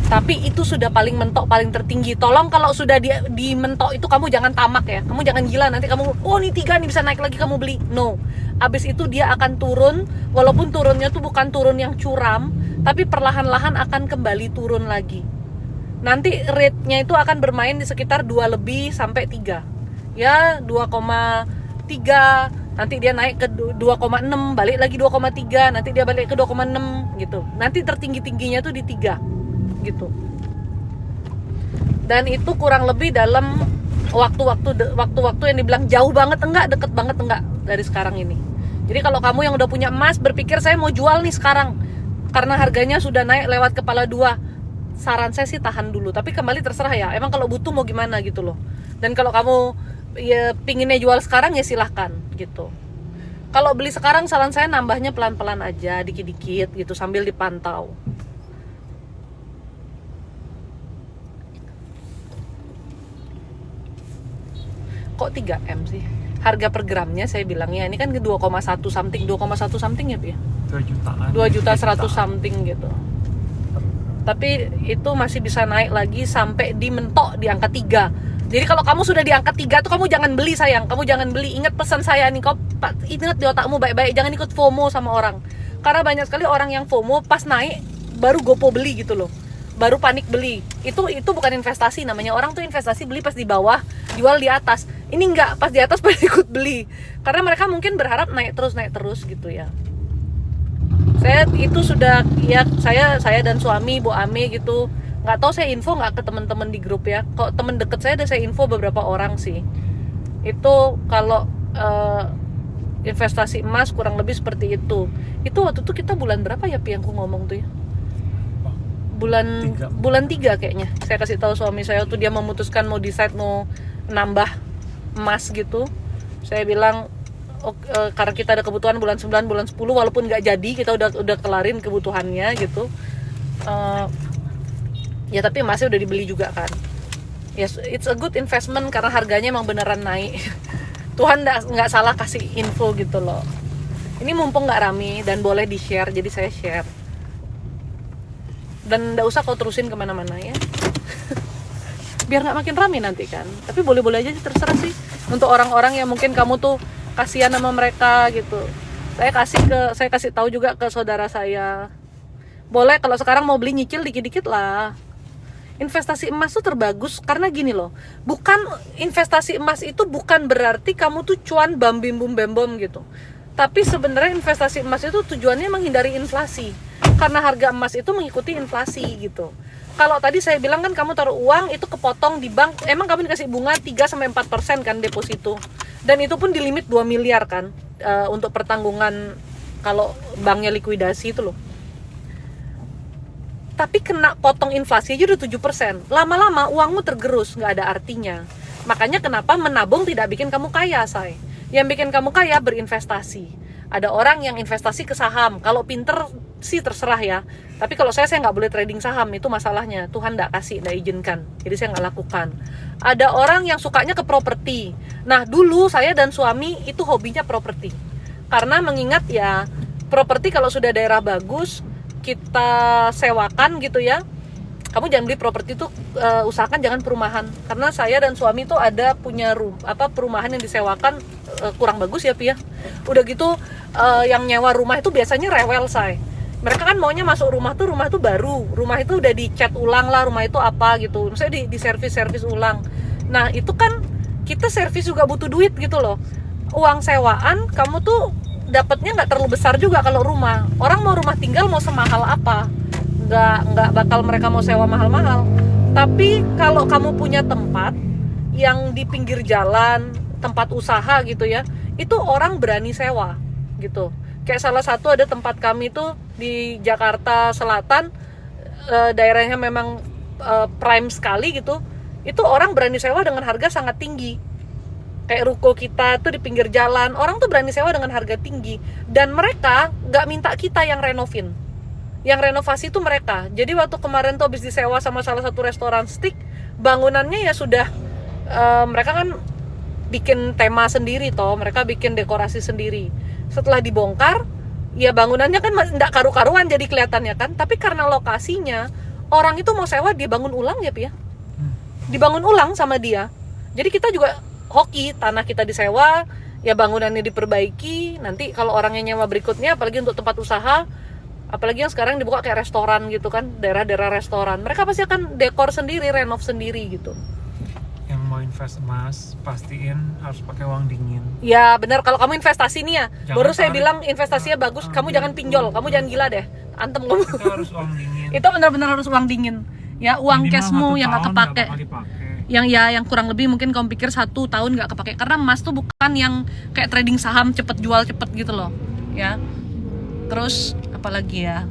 Tapi itu sudah paling mentok, paling tertinggi. Tolong kalau sudah di mentok itu kamu jangan tamak ya. Kamu jangan gila nanti kamu, oh ini 3 nih bisa naik lagi kamu beli. No. Abis itu dia akan turun, walaupun turunnya tuh bukan turun yang curam, tapi perlahan-lahan akan kembali turun lagi. Nanti rate-nya itu akan bermain di sekitar 2 lebih sampai 3. Ya 2,3, nanti dia naik ke 2,6, balik lagi 2,3, nanti dia balik ke 2,6 gitu. Nanti tertinggi-tingginya tuh di 3 gitu. Dan itu kurang lebih dalam waktu-waktu yang dibilang jauh banget enggak, deket banget enggak dari sekarang ini. Jadi kalau kamu yang udah punya emas berpikir saya mau jual nih sekarang karena harganya sudah naik lewat kepala 2, saran saya sih tahan dulu. Tapi kembali terserah ya, emang kalau butuh mau gimana gitu loh. Dan kalau kamu ya pinginnya jual sekarang ya silahkan gitu. Kalau beli sekarang saran saya nambahnya pelan-pelan aja, dikit-dikit gitu sambil dipantau. Kok 3M sih? Harga per gramnya saya bilangnya ini kan ke 2,1 something ya, Pi? 2 jutaan. 2.100.000 something gitu. Tapi itu masih bisa naik lagi sampai di mentok di angka 3. Jadi kalau kamu sudah di angka 3 tuh kamu jangan beli sayang, kamu jangan beli. Ingat pesan saya nih, kau ingat di otakmu baik-baik, jangan ikut FOMO sama orang. Karena banyak sekali orang yang FOMO pas naik baru gopo beli gitu loh. Baru panik beli. Itu bukan investasi namanya. Orang tuh investasi beli pas di bawah, jual di atas. Ini enggak, pas di atas pada ikut beli. Karena mereka mungkin berharap naik terus gitu ya. Saya itu sudah ya saya dan suami Bu Ame gitu. Nggak tahu saya info nggak ke teman-teman di grup ya. Kok teman deket saya ada saya info beberapa orang sih. Itu kalau investasi emas kurang lebih seperti itu. Itu waktu itu kita bulan berapa ya Pi yang aku ngomong tuh ya? Bulan 3 kayaknya. Saya kasih tahu suami saya tuh dia memutuskan mau decide mau nambah emas gitu. Saya bilang karena kita ada kebutuhan bulan 9, bulan 10 walaupun nggak jadi kita udah kelarin kebutuhannya gitu. Ya tapi emasnya udah dibeli juga kan. Yes, it's a good investment karena harganya emang beneran naik. Tuhan nggak salah kasih info gitu loh. Ini mumpung nggak rame dan boleh di share, jadi saya share. Dan nggak usah kau terusin kemana-mana ya. Biar nggak makin rame nanti kan. Tapi boleh-boleh aja sih, terserah sih. Untuk orang-orang yang mungkin kamu tuh kasihan sama mereka gitu. Saya kasih tahu juga ke saudara saya. Boleh kalau sekarang mau beli nyicil dikit-dikit lah. Investasi emas tuh terbagus karena gini loh. Bukan investasi emas itu bukan berarti kamu tuh cuan bam bim bum bem bom gitu. Tapi sebenarnya investasi emas itu tujuannya menghindari inflasi. Karena harga emas itu mengikuti inflasi gitu. Kalau tadi saya bilang kan kamu taruh uang itu kepotong di bank, emang kamu dikasih bunga 3-4% kan deposito. Dan itu pun di limit 2 miliar kan untuk pertanggungan kalau banknya likuidasi itu loh. Tapi kena potong inflasi aja udah 7%. Lama-lama uangmu tergerus, nggak ada artinya. Makanya kenapa menabung tidak bikin kamu kaya, say. Yang bikin kamu kaya berinvestasi. Ada orang yang investasi ke saham. Kalau pinter sih terserah ya. Tapi kalau saya nggak boleh trading saham, itu masalahnya. Tuhan nggak kasih, nggak izinkan. Jadi saya nggak lakukan. Ada orang yang sukanya ke properti. Nah dulu saya dan suami itu hobinya properti. Karena mengingat ya, properti kalau sudah daerah bagus, kita sewakan gitu ya. Kamu jangan beli properti itu, usahakan jangan perumahan. Karena saya dan suami itu ada punya perumahan yang disewakan kurang bagus ya Pi ya. Udah gitu yang nyewa rumah itu biasanya rewel say. Mereka kan maunya masuk rumah tuh baru. Rumah itu udah dicat ulang lah, rumah itu apa gitu. Misalnya di servis ulang. Nah, itu kan kita servis juga butuh duit gitu loh. Uang sewaan kamu tuh dapatnya nggak terlalu besar juga kalau rumah. Orang mau rumah tinggal mau semahal apa? Nggak bakal mereka mau sewa mahal-mahal. Tapi kalau kamu punya tempat yang di pinggir jalan, tempat usaha gitu ya, itu orang berani sewa gitu. Kayak salah satu ada tempat kami tuh di Jakarta Selatan, daerahnya memang prime sekali gitu. Itu orang berani sewa dengan harga sangat tinggi. Kayak ruko kita tuh di pinggir jalan, orang tuh berani sewa dengan harga tinggi. Dan mereka nggak minta kita yang renovin. Yang renovasi itu mereka. Jadi waktu kemarin tuh habis disewa sama salah satu restoran steak, bangunannya ya sudah mereka kan bikin tema sendiri toh, mereka bikin dekorasi sendiri. Setelah dibongkar, ya bangunannya kan nggak karu-karuan jadi kelihatannya kan. Tapi karena lokasinya, orang itu mau sewa dia bangun ulang ya Pi ya. Dibangun ulang sama dia. Jadi kita juga hoki, tanah kita disewa, ya bangunannya diperbaiki. Nanti kalau orangnya nyewa berikutnya, apalagi untuk tempat usaha, apalagi yang sekarang dibuka kayak restoran gitu kan, daerah-daerah restoran, mereka pasti akan dekor sendiri, renov sendiri gitu. Yang mau invest emas pastiin harus pakai uang dingin. Ya benar, kalau kamu investasi nih ya, Jangan baru saya tarik. bilang investasinya bagus, kamu jangan pinjol, kamu jangan gila deh, antem kamu. Itu harus uang dingin. Itu benar-benar harus uang dingin. Ya uang Minimal cashmu 1 yang nggak tahun kepake. nggak bakal dipakai. Yang kurang lebih mungkin kamu pikir 1 tahun nggak kepake, karena emas tuh bukan yang kayak trading saham cepet jual cepet gitu loh ya. Terus apalagi ya,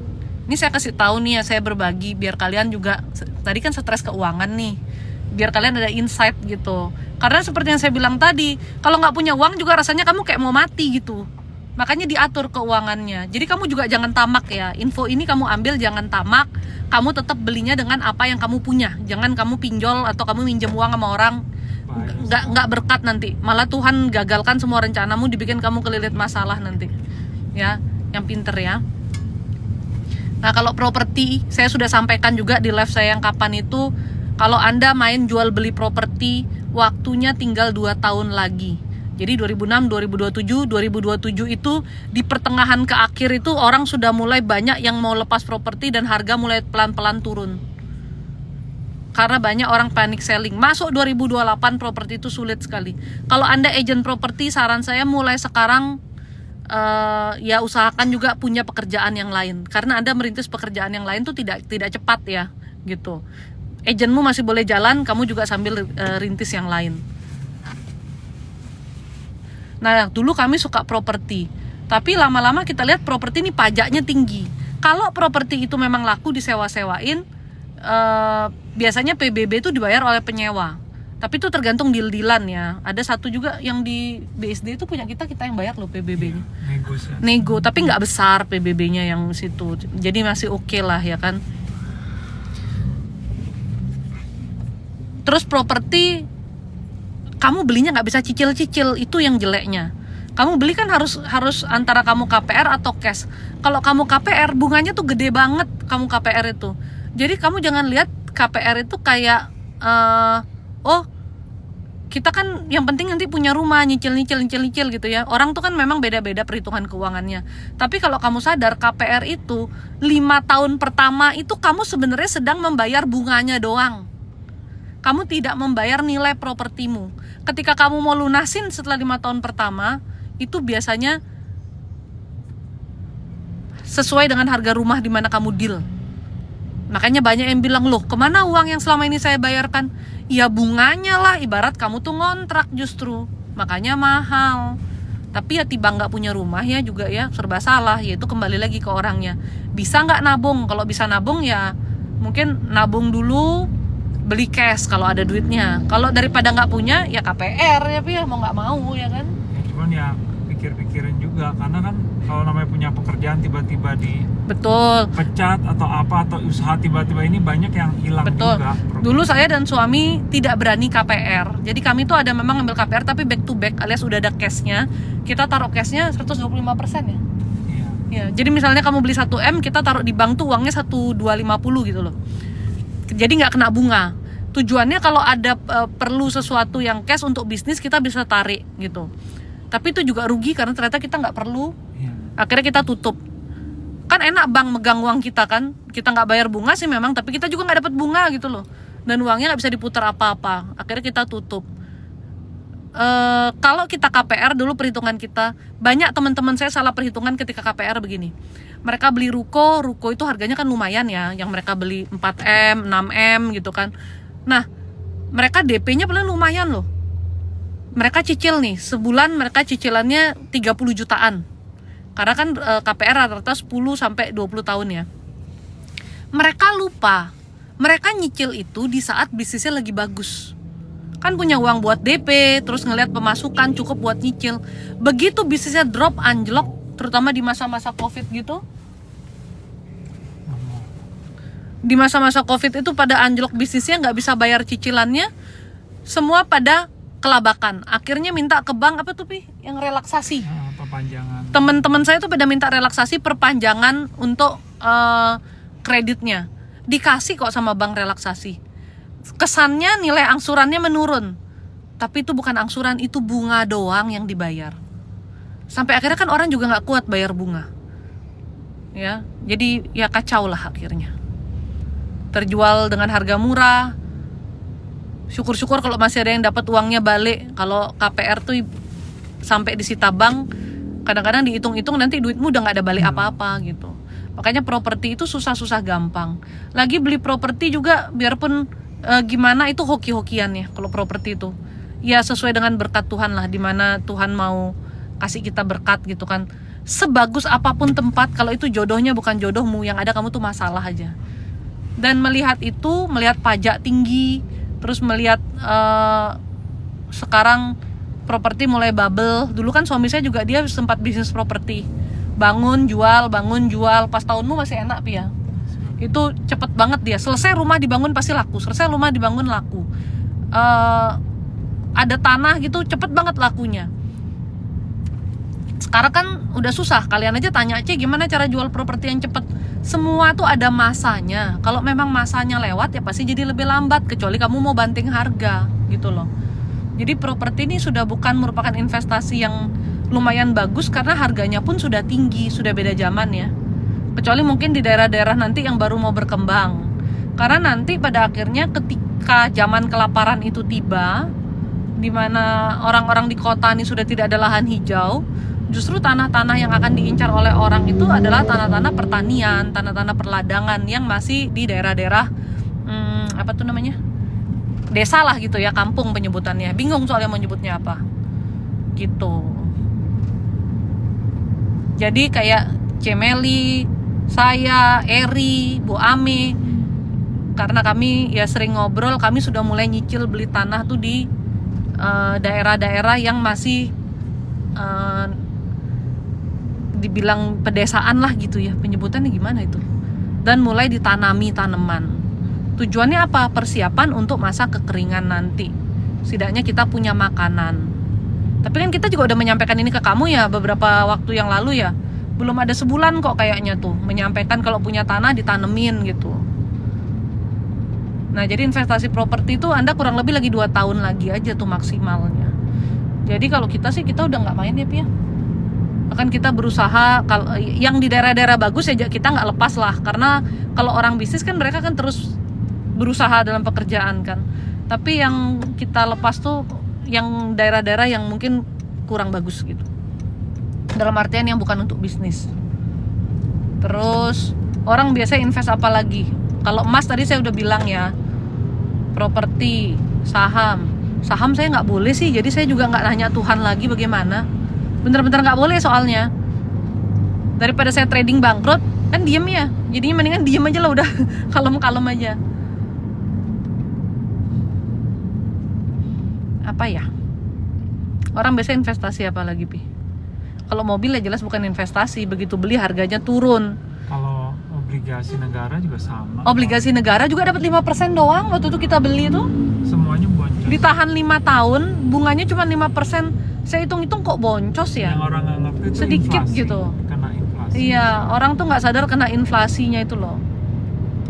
ini saya kasih tahu nih ya, saya berbagi biar kalian juga, tadi kan stres keuangan nih, biar kalian ada insight gitu. Karena seperti yang saya bilang tadi, kalau nggak punya uang juga rasanya kamu kayak mau mati gitu. Makanya diatur keuangannya. Jadi kamu juga jangan tamak ya. Info ini kamu ambil, jangan tamak. Kamu tetap belinya dengan apa yang kamu punya. Jangan kamu pinjol atau kamu minjem uang sama orang. Nggak berkat nanti. Malah Tuhan gagalkan semua rencanamu, dibikin kamu kelilit masalah nanti. Ya, yang pinter ya. Nah, kalau properti, saya sudah sampaikan juga di live saya yang kapan itu, kalau Anda main jual beli properti, waktunya tinggal 2 tahun lagi. Jadi 2006, 2027, 2027 itu di pertengahan ke akhir itu orang sudah mulai banyak yang mau lepas properti dan harga mulai pelan-pelan turun. Karena banyak orang panic selling. Masuk 2028 properti itu sulit sekali. Kalau Anda agent properti, saran saya mulai sekarang ya usahakan juga punya pekerjaan yang lain. Karena Anda merintis pekerjaan yang lain tuh tidak cepat ya, gitu. Agentmu masih boleh jalan, kamu juga sambil rintis yang lain. Nah, dulu kami suka properti, tapi lama-lama kita lihat properti ini pajaknya tinggi. Kalau properti itu memang laku disewa-sewain, biasanya PBB itu dibayar oleh penyewa. Tapi itu tergantung deal-dealan ya. Ada satu juga yang di BSD itu punya kita yang bayar loh PBB-nya. Nego, tapi nggak besar PBB-nya yang situ. Jadi masih oke lah ya kan. Terus properti kamu belinya nggak bisa cicil-cicil, itu yang jeleknya. Kamu beli kan harus antara kamu KPR atau cash. Kalau kamu KPR, bunganya tuh gede banget kamu KPR itu. Jadi kamu jangan lihat KPR itu kayak oh kita kan yang penting nanti punya rumah, nyicil gitu ya. Orang tuh kan memang beda-beda perhitungan keuangannya. Tapi kalau kamu sadar KPR itu 5 tahun pertama itu kamu sebenarnya sedang membayar bunganya doang. Kamu tidak membayar nilai propertimu. Ketika kamu mau lunasin setelah 5 tahun pertama, itu biasanya sesuai dengan harga rumah di mana kamu deal. Makanya banyak yang bilang, loh kemana uang yang selama ini saya bayarkan? Ya bunganya lah, ibarat kamu tuh ngontrak justru. Makanya mahal. Tapi ya tiba nggak punya rumah ya juga ya serba salah, yaitu kembali lagi ke orangnya. Bisa nggak nabung? Kalau bisa nabung ya mungkin nabung dulu, beli cash kalau ada duitnya. Kalau daripada nggak punya ya KPR ya mau nggak mau ya kan. Ya, cuman ya pikir-pikirin juga, karena kan kalau namanya punya pekerjaan tiba-tiba dipecat atau apa, atau usaha tiba-tiba ini banyak yang hilang juga. Dulu saya dan suami tidak berani KPR. Jadi kami tuh ada memang ngambil KPR tapi back to back alias udah ada cashnya. Kita taruh cashnya 125% ya. Ya, jadi misalnya kamu beli 1M, kita taruh di bank tuh uangnya 1250 gitu loh. Jadi nggak kena bunga. Tujuannya kalau ada perlu sesuatu yang cash untuk bisnis, kita bisa tarik gitu. Tapi itu juga rugi karena ternyata kita nggak perlu. Akhirnya kita tutup. Kan enak bank megang uang kita kan, kita nggak bayar bunga sih memang, tapi kita juga nggak dapat bunga gitu loh. Dan uangnya nggak bisa diputar apa-apa. Akhirnya kita tutup. Kalau kita KPR dulu perhitungan kita, banyak teman-teman saya salah perhitungan ketika KPR begini. Mereka beli ruko itu harganya kan lumayan ya, yang mereka beli 4M, 6M gitu kan. Nah, mereka DP-nya paling lumayan loh. Mereka cicil nih, sebulan mereka cicilannya 30 jutaan. Karena kan KPR rata-rata 10 sampai 20 tahun ya. Mereka lupa, mereka nyicil itu di saat bisnisnya lagi bagus. Kan punya uang buat DP, terus ngelihat pemasukan cukup buat nyicil. Begitu bisnisnya drop, anjlok, terutama di masa-masa Covid gitu. Di masa-masa Covid itu pada anjlok bisnisnya, nggak bisa bayar cicilannya, semua pada kelabakan. Akhirnya minta ke bank apa tuh Pi? Yang relaksasi. Perpanjangan. Teman-teman saya tuh pada minta relaksasi perpanjangan untuk kreditnya. Dikasih kok sama bank relaksasi. Kesannya nilai angsurannya menurun. Tapi itu bukan angsuran, itu bunga doang yang dibayar. Sampai akhirnya kan orang juga nggak kuat bayar bunga. Ya, jadi ya kacau lah akhirnya. Terjual dengan harga murah. Syukur-syukur kalau masih ada yang dapat uangnya balik. Kalau KPR tuh sampai disita bank, kadang-kadang dihitung-hitung nanti duitmu udah nggak ada balik apa-apa gitu. Makanya properti itu susah-susah gampang. Lagi beli properti juga biarpun gimana itu hoki-hokian ya kalau properti itu. Ya sesuai dengan berkat Tuhan lah, dimana Tuhan mau kasih kita berkat gitu kan. Sebagus apapun tempat, kalau itu jodohnya bukan jodohmu, yang ada kamu tuh masalah aja. Dan melihat itu, melihat pajak tinggi, terus melihat sekarang properti mulai bubble. Dulu kan suami saya juga dia sempat bisnis properti, bangun jual, pas tahunmu masih enak Pi ya. Itu cepet banget dia, selesai rumah dibangun pasti laku, selesai rumah dibangun laku. Ada tanah gitu cepet banget lakunya. Sekarang kan udah susah, kalian aja tanya aja gimana cara jual properti yang cepet. Semua tuh ada masanya. Kalau memang masanya lewat ya pasti jadi lebih lambat, kecuali kamu mau banting harga gitu loh. Jadi properti ini sudah bukan merupakan investasi yang lumayan bagus karena harganya pun sudah tinggi, sudah beda zaman ya. Kecuali mungkin di daerah-daerah nanti yang baru mau berkembang. Karena nanti pada akhirnya ketika zaman kelaparan itu tiba, di mana orang-orang di kota ini sudah tidak ada lahan hijau, justru tanah-tanah yang akan diincar oleh orang itu adalah tanah-tanah pertanian, tanah-tanah perladangan yang masih di daerah-daerah apa tuh namanya? Desa lah gitu ya, kampung penyebutannya. Bingung soalnya mau nyebutnya apa. Gitu. Jadi kayak Cemeli, saya, Eri, Bu Ame, karena kami ya sering ngobrol, kami sudah mulai nyicil beli tanah tuh di daerah-daerah yang masih dibilang pedesaan lah gitu ya, penyebutannya gimana itu, dan mulai ditanami tanaman. Tujuannya apa? Persiapan untuk masa kekeringan nanti, setidaknya kita punya makanan. Tapi kan kita juga udah menyampaikan ini ke kamu ya beberapa waktu yang lalu ya, belum ada sebulan kok kayaknya tuh menyampaikan kalau punya tanah ditanemin gitu. Nah jadi investasi properti itu Anda kurang lebih lagi 2 tahun lagi aja tuh maksimalnya. Jadi kalau kita sih kita udah nggak main ya Pi ya. Akan kita berusaha, kalau yang di daerah-daerah bagus ya kita nggak lepas lah, karena kalau orang bisnis kan mereka kan terus berusaha dalam pekerjaan kan. Tapi yang kita lepas tuh yang daerah-daerah yang mungkin kurang bagus gitu, dalam artian yang bukan untuk bisnis. Terus orang biasa invest apa lagi? Kalau emas tadi saya udah bilang ya, properti, saham saya nggak boleh sih, jadi saya juga nggak nanya Tuhan lagi bagaimana. Bener-bener nggak boleh soalnya. Daripada saya trading bangkrut, kan diem ya. Jadinya mendingan diem aja lah udah, kalem-kalem aja. Apa ya? Orang biasa investasi apa lagi Pi? Kalau mobil ya jelas bukan investasi, begitu beli harganya turun. Kalau obligasi negara juga sama. Obligasi negara juga dapat 5% doang waktu itu kita beli tuh. Semuanya boncos. Ditahan 5 tahun, bunganya cuma 5%. Saya hitung-hitung kok boncos ya. Yang orang anggap itu sedikit inflasi, gitu. Kena inflasi. Iya, orang tuh nggak sadar kena inflasinya itu loh.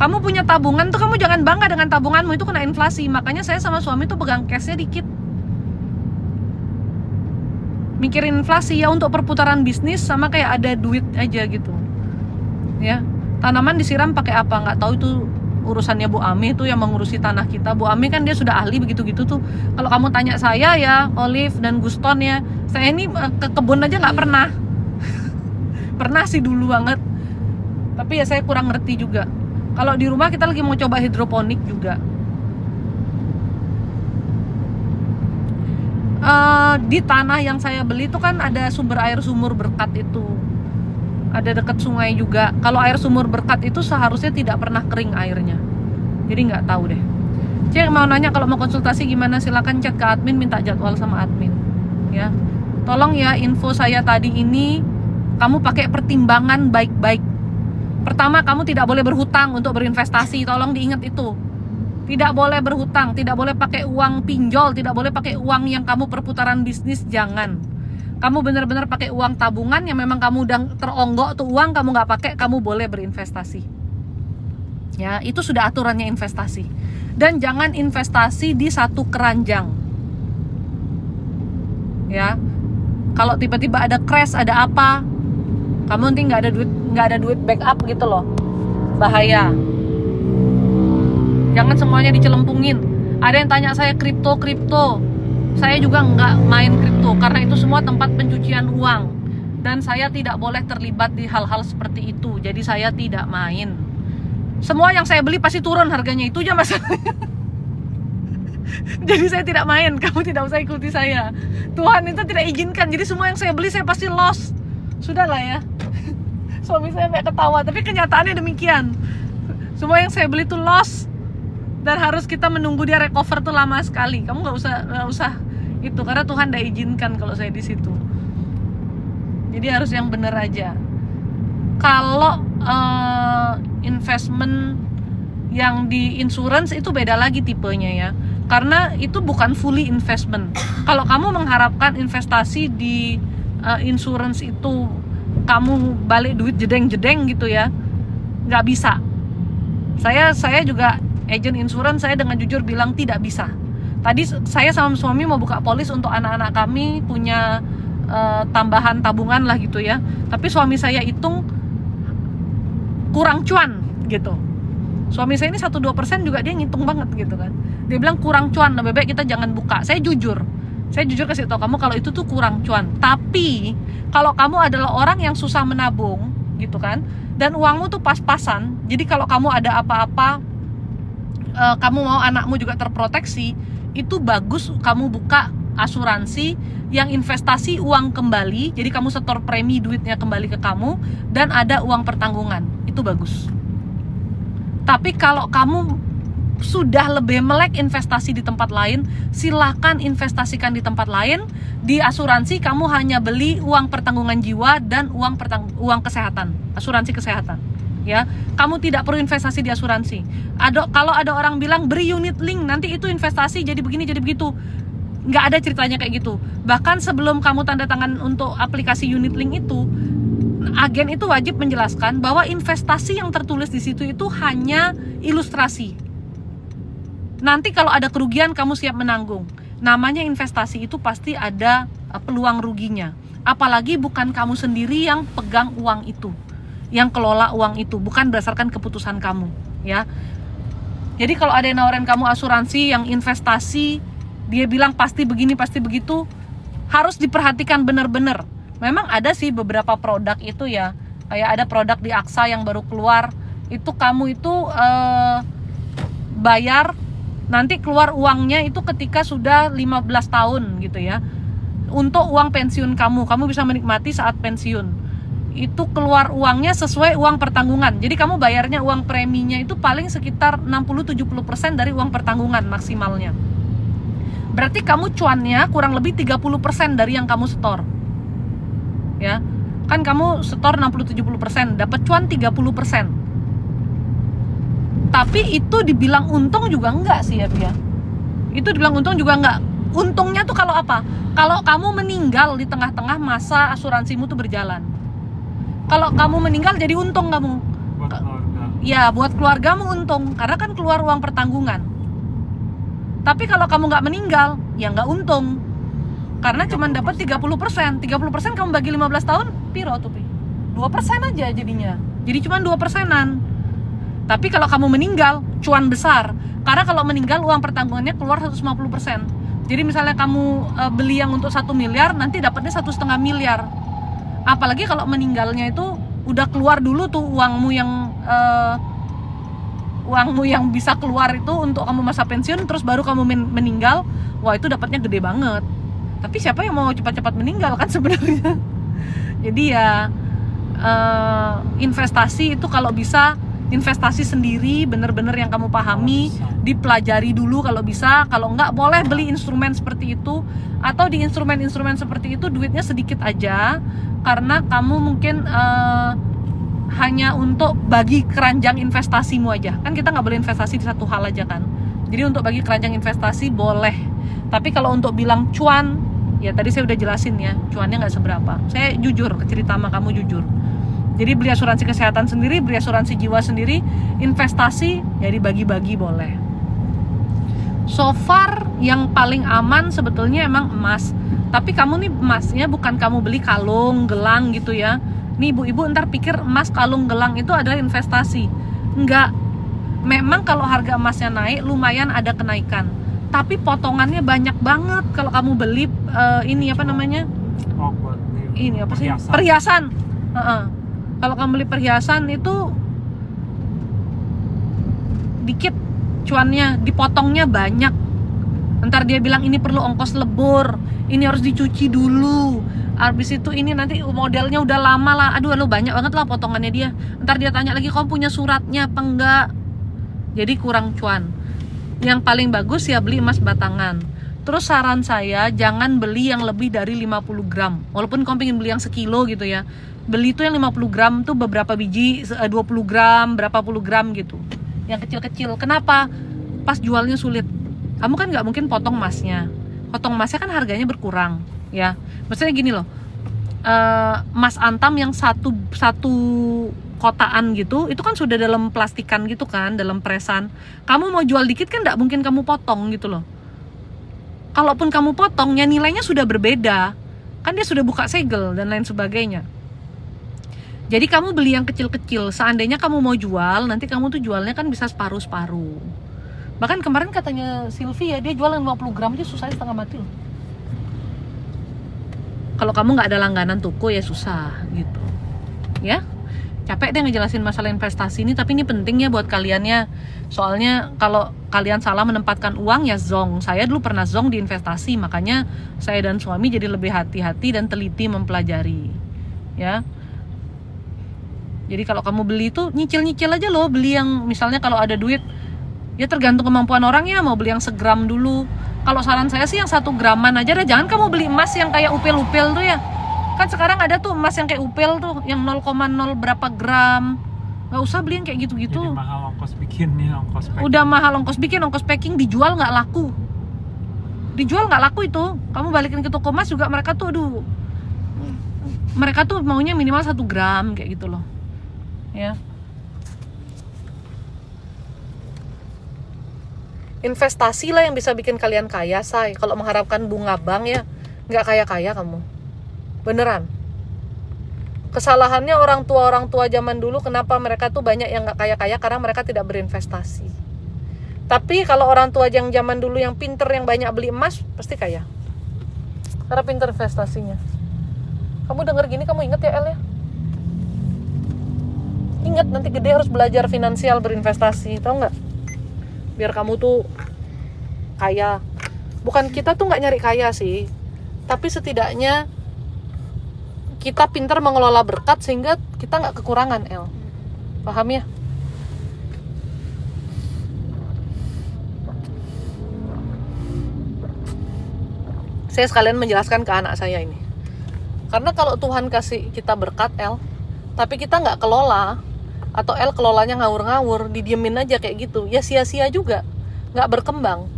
Kamu punya tabungan tuh kamu jangan bangga dengan tabunganmu itu kena inflasi. Makanya saya sama suami tuh pegang cashnya dikit. Mikirin inflasi ya, untuk perputaran bisnis sama kayak ada duit aja gitu. Ya, tanaman disiram pakai apa nggak tahu, itu urusannya Bu Ame tuh yang mengurusi tanah kita. Bu Ame kan dia sudah ahli begitu-gitu tuh. Kalau kamu tanya saya ya, Olive dan Guston ya, saya ini ke kebun aja nggak pernah. Pernah sih dulu banget, tapi ya saya kurang ngerti juga. Kalau di rumah kita lagi mau coba hidroponik juga. Di tanah yang saya beli itu kan ada sumber air sumur berkat itu, ada dekat sungai juga. Kalau air sumur berkat itu seharusnya tidak pernah kering airnya, jadi nggak tahu deh. Cek mau nanya kalau mau konsultasi gimana, silakan chat ke admin, minta jadwal sama admin ya. Tolong ya, info saya tadi ini kamu pakai pertimbangan baik-baik. Pertama, kamu tidak boleh berhutang untuk berinvestasi, tolong diingat itu. Tidak boleh berhutang, tidak boleh pakai uang pinjol, tidak boleh pakai uang yang kamu perputaran bisnis, jangan. Kamu benar-benar pakai uang tabungan yang memang kamu udah teronggok tuh uang, kamu nggak pakai, kamu boleh berinvestasi. Ya, itu sudah aturannya investasi. Dan jangan investasi di satu keranjang. Ya, kalau tiba-tiba ada crash, ada apa, kamu nanti nggak ada duit backup gitu loh, bahaya. Jangan semuanya dicelempungin. Ada yang tanya saya kripto. Saya juga nggak main kripto karena itu semua tempat pencucian uang. Dan saya tidak boleh terlibat di hal-hal seperti itu. Jadi saya tidak main. Semua yang saya beli pasti turun harganya, itu aja masalahnya. Jadi saya tidak main, kamu tidak usah ikuti saya. Tuhan itu tidak izinkan. Jadi semua yang saya beli saya pasti loss. Sudahlah ya. Suami saya kayak ketawa, tapi kenyataannya demikian. Semua yang saya beli itu loss. Dan harus kita menunggu dia recover tuh lama sekali. Kamu nggak usah Itu karena Tuhan tidak izinkan kalau saya di situ. Jadi harus yang benar aja. Kalau investment yang di insurance itu beda lagi tipenya ya, karena itu bukan fully investment. Kalau kamu mengharapkan investasi di insurance itu kamu balik duit jedeng-jedeng gitu ya, nggak bisa. Saya juga agent insurance, saya dengan jujur bilang tidak bisa. Tadi saya sama suami mau buka polis untuk anak-anak kami, punya tambahan tabungan lah gitu ya. Tapi suami saya hitung kurang cuan gitu. Suami saya ini 1-2% juga dia ngitung banget gitu kan. Dia bilang kurang cuan, lebih baik kita jangan buka. Saya jujur kasih tau kamu kalau itu tuh kurang cuan. Tapi kalau kamu adalah orang yang susah menabung gitu kan, dan uangmu tuh pas-pasan, jadi kalau kamu ada apa-apa, kamu mau anakmu juga terproteksi, itu bagus kamu buka asuransi yang investasi uang kembali, jadi kamu setor premi, duitnya kembali ke kamu, dan ada uang pertanggungan, itu bagus. Tapi kalau kamu sudah lebih melek investasi di tempat lain, silakan investasikan di tempat lain. Di asuransi kamu hanya beli uang pertanggungan jiwa dan uang kesehatan, asuransi kesehatan. Ya, kamu tidak perlu investasi di asuransi. Kalau ada orang bilang beri unit link, nanti itu investasi jadi begini jadi begitu. Nggak ada ceritanya kayak gitu. Bahkan sebelum kamu tanda tangan untuk aplikasi unit link itu, agen itu wajib menjelaskan bahwa investasi yang tertulis di situ itu hanya ilustrasi. Nanti kalau ada kerugian kamu siap menanggung. Namanya investasi itu pasti ada peluang ruginya. Apalagi bukan kamu sendiri yang pegang uang itu, yang kelola uang itu, bukan berdasarkan keputusan kamu, ya. Jadi kalau ada yang nawarin kamu asuransi yang investasi, dia bilang pasti begini, pasti begitu, harus diperhatikan benar-benar. Memang ada sih beberapa produk itu ya, kayak ada produk di AXA yang baru keluar, itu kamu itu bayar, nanti keluar uangnya itu ketika sudah 15 tahun gitu ya. Untuk uang pensiun kamu bisa menikmati saat pensiun. Itu keluar uangnya sesuai uang pertanggungan. Jadi kamu bayarnya uang preminya itu paling sekitar 60-70% dari uang pertanggungan maksimalnya. Berarti kamu cuannya kurang lebih 30% dari yang kamu setor. Ya. Kan kamu setor 60-70%, dapat cuan 30%. Tapi itu dibilang untung juga enggak sih ya, Pia. Itu dibilang untung juga enggak. Untungnya tuh kalau apa? Kalau kamu meninggal di tengah-tengah masa asuransimu tuh berjalan. Kalau kamu meninggal jadi untung kamu. Buat keluarga. Ya, buat keluargamu untung, karena kan keluar uang pertanggungan. Tapi kalau kamu nggak meninggal, ya nggak untung. Karena cuma dapat 30%. 30% kamu bagi 15 tahun, piro tuh, Pi? 2% aja jadinya. Jadi cuma 2%-an. Tapi kalau kamu meninggal, cuan besar. Karena kalau meninggal uang pertanggungannya keluar 150%. Jadi misalnya kamu beli yang untuk 1 miliar, nanti dapatnya 1,5 miliar. Apalagi kalau meninggalnya itu udah keluar dulu tuh uangmu yang bisa keluar itu untuk kamu masa pensiun, terus baru kamu meninggal, wah itu dapatnya gede banget. Tapi siapa yang mau cepat-cepat meninggal kan sebenarnya. Jadi ya investasi itu kalau bisa investasi sendiri, bener-bener yang kamu pahami, dipelajari dulu kalau bisa. Kalau enggak, boleh beli instrumen seperti itu. Atau di instrumen-instrumen seperti itu duitnya sedikit aja, karena kamu mungkin hanya untuk bagi keranjang investasimu aja. Kan kita nggak boleh investasi di satu hal aja kan. Jadi untuk bagi keranjang investasi boleh. Tapi kalau untuk bilang cuan, ya tadi saya udah jelasin ya, cuannya nggak seberapa. Saya jujur, cerita sama kamu jujur. Jadi beli asuransi kesehatan sendiri, beli asuransi jiwa sendiri, investasi ya dibagi-bagi boleh. So far yang paling aman sebetulnya emang emas. Tapi kamu nih emasnya bukan kamu beli kalung, gelang gitu ya. Nih ibu-ibu ntar pikir emas, kalung, gelang itu adalah investasi. Enggak. Memang kalau harga emasnya naik lumayan ada kenaikan. Tapi potongannya banyak banget kalau kamu beli ini apa namanya? Oh, buat ini apa sih? perhiasan. Perhiasan. Kalau kamu beli perhiasan itu dikit cuannya, dipotongnya banyak. Ntar dia bilang ini perlu ongkos lebur, ini harus dicuci dulu. Habis itu ini nanti modelnya udah lama lah. Aduh banyak banget lah potongannya dia. Ntar dia tanya lagi, kamu punya suratnya apa enggak? Jadi kurang cuan. Yang paling bagus ya beli emas batangan. Terus saran saya jangan beli yang lebih dari 50 gram. Walaupun kamu pengen beli yang sekilo gitu ya. Beli tuh yang 50 gram tuh beberapa biji, 20 gram, berapa puluh gram gitu. Yang kecil-kecil. Kenapa? Pas jualnya sulit. Kamu kan nggak mungkin potong emasnya. Potong emasnya kan harganya berkurang ya. Maksudnya gini loh. Emas antam yang satu kotaan gitu, itu kan sudah dalam plastikan gitu kan, dalam presan. Kamu mau jual dikit kan nggak mungkin kamu potong gitu loh. Kalaupun kamu potongnya nilainya sudah berbeda, kan dia sudah buka segel dan lain sebagainya. Jadi kamu beli yang kecil-kecil. Seandainya kamu mau jual, nanti kamu tuh jualnya kan bisa separuh-separuh. Bahkan kemarin katanya Sylvie ya, dia jual 50 gram aja susahnya setengah mati loh. Kalau kamu nggak ada langganan toko ya susah gitu. Ya, capek deh ngejelasin masalah investasi ini, tapi ini penting ya buat kaliannya. Soalnya kalau kalian salah menempatkan uang ya zonk. Saya dulu pernah zonk di investasi, makanya saya dan suami jadi lebih hati-hati dan teliti mempelajari. Ya. Jadi kalau kamu beli tuh nyicil-nyicil aja loh, beli yang misalnya kalau ada duit, ya tergantung kemampuan orang ya, mau beli yang segram dulu. Kalau saran saya sih yang 1 graman aja dah, jangan kamu beli emas yang kayak upil-upil tuh ya. Kan sekarang ada tuh emas yang kayak upil tuh, yang 0,0 berapa gram. Gak usah beli yang kayak gitu-gitu. Jadi mahal ongkos bikinnya, ongkos packing. Udah mahal ongkos bikin, ongkos packing, dijual nggak laku. Dijual nggak laku itu. Kamu balikin ke toko emas juga mereka tuh, aduh, mereka tuh maunya minimal 1 gram kayak gitu loh. Ya. Investasi lah yang bisa bikin kalian kaya, say. Kalau mengharapkan bunga bank ya, nggak kaya-kaya kamu. Beneran. Kesalahannya orang tua zaman dulu, kenapa mereka tuh banyak yang nggak kaya-kaya, karena mereka tidak berinvestasi. Tapi kalau orang tua yang zaman dulu yang pinter, yang banyak beli emas, pasti kaya. Karena pinter investasinya. Kamu denger gini, kamu inget ya El ya? Ingat nanti gede harus belajar finansial, berinvestasi, tau nggak? Biar kamu tuh kaya. Bukan kita tuh nggak nyari kaya sih, tapi setidaknya kita pintar mengelola berkat sehingga kita nggak kekurangan, El. Paham ya? Saya sekalian menjelaskan ke anak saya ini. Karena kalau Tuhan kasih kita berkat, El, tapi kita nggak kelola, atau El kelolanya ngawur-ngawur, didiemin aja kayak gitu, ya sia-sia juga, nggak berkembang.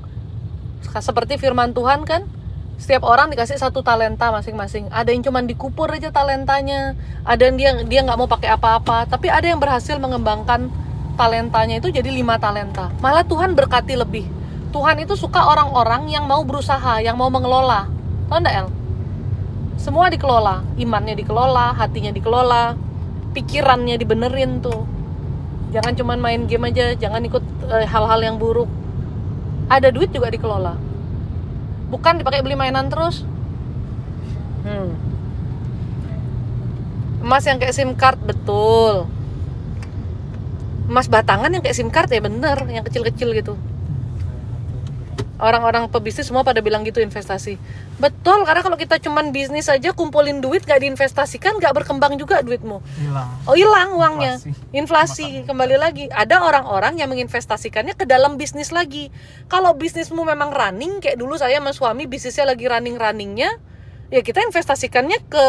Seperti firman Tuhan kan, setiap orang dikasih 1 talenta masing-masing. Ada yang cuma dikupur aja talentanya, ada yang dia nggak mau pakai apa-apa, tapi ada yang berhasil mengembangkan talentanya itu jadi 5 talenta. Malah Tuhan berkati lebih. Tuhan itu suka orang-orang yang mau berusaha, yang mau mengelola. Tahu nggak, El? Semua dikelola, imannya dikelola, hatinya dikelola, pikirannya dibenerin tuh. Jangan cuma main game aja, jangan ikut hal-hal yang buruk. Ada duit juga dikelola. Bukan dipakai beli mainan terus. Emas yang kayak SIM card, betul. Emas batangan yang kayak SIM card ya bener, yang kecil-kecil gitu. Orang-orang pebisnis semua pada bilang gitu investasi. Betul, karena kalau kita cuman bisnis aja kumpulin duit gak diinvestasikan, gak berkembang juga duitmu. Hilang. Oh, hilang uangnya. Inflasi. Kembali lagi. Ada orang-orang yang menginvestasikannya ke dalam bisnis lagi. Kalau bisnismu memang running, kayak dulu saya sama suami bisnisnya lagi running-runningnya, ya kita investasikannya ke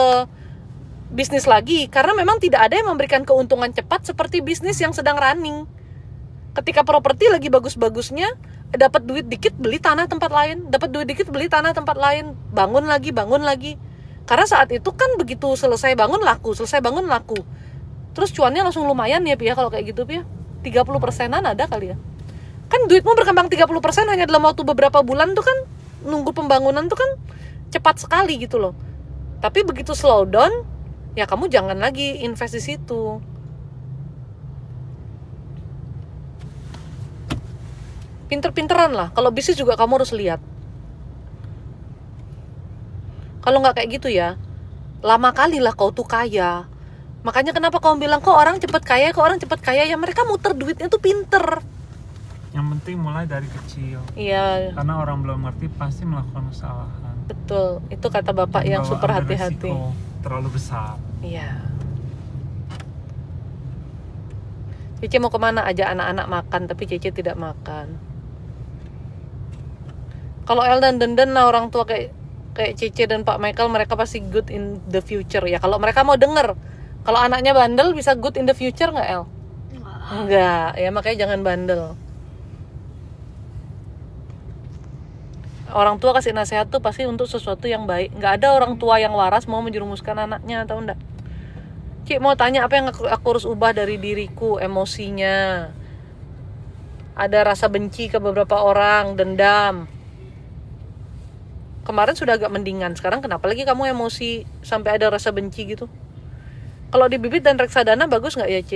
bisnis lagi. Karena memang tidak ada yang memberikan keuntungan cepat seperti bisnis yang sedang running. Ketika properti lagi bagus-bagusnya, dapat duit dikit beli tanah tempat lain, dapat duit dikit beli tanah tempat lain, bangun lagi. Karena saat itu kan begitu selesai bangun laku. Terus cuannya langsung lumayan ya Pia kalau kayak gitu Pia. 30%-an ada kali ya. Kan duitmu berkembang 30% hanya dalam waktu beberapa bulan tuh kan, nunggu pembangunan tuh kan cepat sekali gitu loh. Tapi begitu slow down, ya kamu jangan lagi invest di situ. Pinter-pinteran lah. Kalau bisnis juga kamu harus lihat. Kalau nggak kayak gitu ya, lama kali lah kau tuh kaya. Makanya kenapa kamu bilang kok orang cepet kaya, ya mereka muter duitnya tuh pinter. Yang penting mulai dari kecil. Iya. Karena orang belum ngerti pasti melakukan kesalahan. Betul. Itu kata bapak yang super hati-hati. Resiko terlalu besar. Iya. Cece mau kemana aja anak-anak makan, tapi Cece tidak makan. Kalau El dan Denden, nah orang tua kayak Cece dan Pak Michael, mereka pasti good in the future ya. Kalau mereka mau denger. Kalau anaknya bandel bisa good in the future nggak El? Enggak, ya makanya jangan bandel. Orang tua kasih nasihat tuh pasti untuk sesuatu yang baik. Nggak ada orang tua yang waras mau menjerumuskan anaknya, tahu enggak? Cik mau tanya apa yang aku harus ubah dari diriku, emosinya. Ada rasa benci ke beberapa orang, dendam. Kemarin sudah agak mendingan, sekarang kenapa lagi kamu emosi sampai ada rasa benci gitu? Kalau di Bibit dan Reksadana bagus nggak ya, C?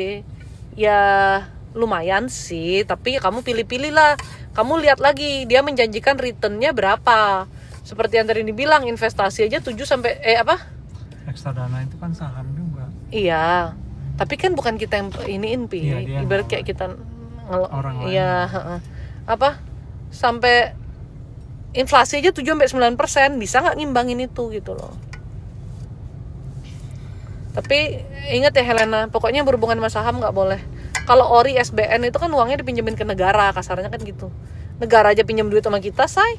Ya lumayan sih, tapi kamu pilih-pilih lah. Kamu lihat lagi dia menjanjikan returnnya berapa. Seperti yang tadi dibilang, investasi aja 7 sampai Reksadana itu kan saham juga. Iya, tapi kan bukan kita yang iniin, Pi. Iya, Ibarat kayak kita orang lain. Iya, sampai inflasi aja 7-9%, bisa nggak ngimbangin itu gitu loh. Tapi ingat ya Helena, pokoknya berhubungan sama saham nggak boleh. Kalau ori SBN itu kan uangnya dipinjemin ke negara, kasarnya kan gitu. Negara aja pinjam duit sama kita, say.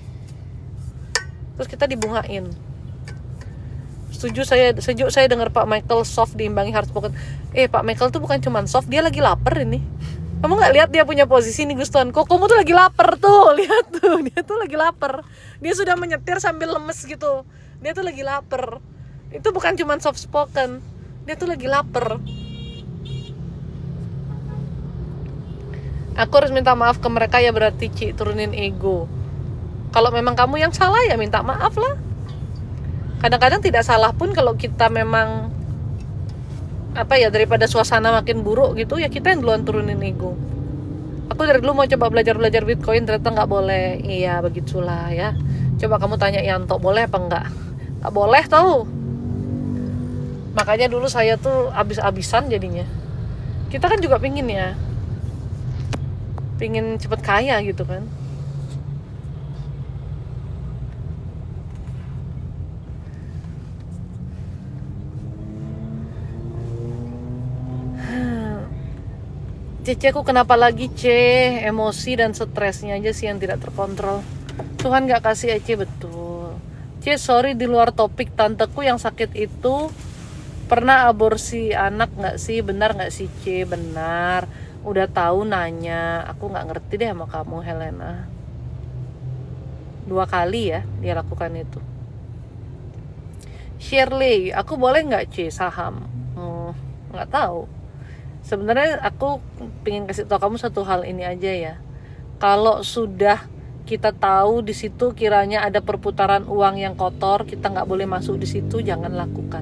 Terus kita dibungain. Setuju saya dengar Pak Michael soft diimbangi hard spoken. Pak Michael tuh bukan cuman soft, dia lagi lapar ini. Kamu nggak lihat dia punya posisi nih Gustuan? Kokomu tuh lagi lapar tuh, lihat tuh, dia tuh lagi lapar. Dia sudah menyetir sambil lemes gitu. Dia tuh lagi lapar. Itu bukan cuman soft spoken, dia tuh lagi lapar. Aku harus minta maaf ke mereka ya, berarti Ci turunin ego. Kalau memang kamu yang salah ya minta maaf lah. Kadang-kadang tidak salah pun kalau kita memang daripada suasana makin buruk gitu ya, kita yang duluan turunin ego. Aku dari dulu mau coba belajar Bitcoin, ternyata nggak boleh. Iya begitulah ya. Coba kamu tanya Yanto, boleh apa enggak? Nggak boleh tau. Makanya dulu saya tuh abis-abisan jadinya. Kita kan juga pingin cepet kaya gitu kan. Cece, aku kenapa lagi emosi dan stresnya aja sih yang tidak terkontrol. Tuhan gak kasih Ece, betul. Sorry di luar topik, tanteku yang sakit itu pernah aborsi anak gak sih? Benar gak sih C? Benar. Udah tahu nanya. Aku gak ngerti deh sama kamu Helena. 2 kali ya dia lakukan itu. Shirley, aku boleh gak C saham? Gak tahu. Sebenarnya aku pengen kasih tahu kamu satu hal ini aja ya. Kalau sudah kita tahu di situ kiranya ada perputaran uang yang kotor, kita nggak boleh masuk di situ, jangan lakukan.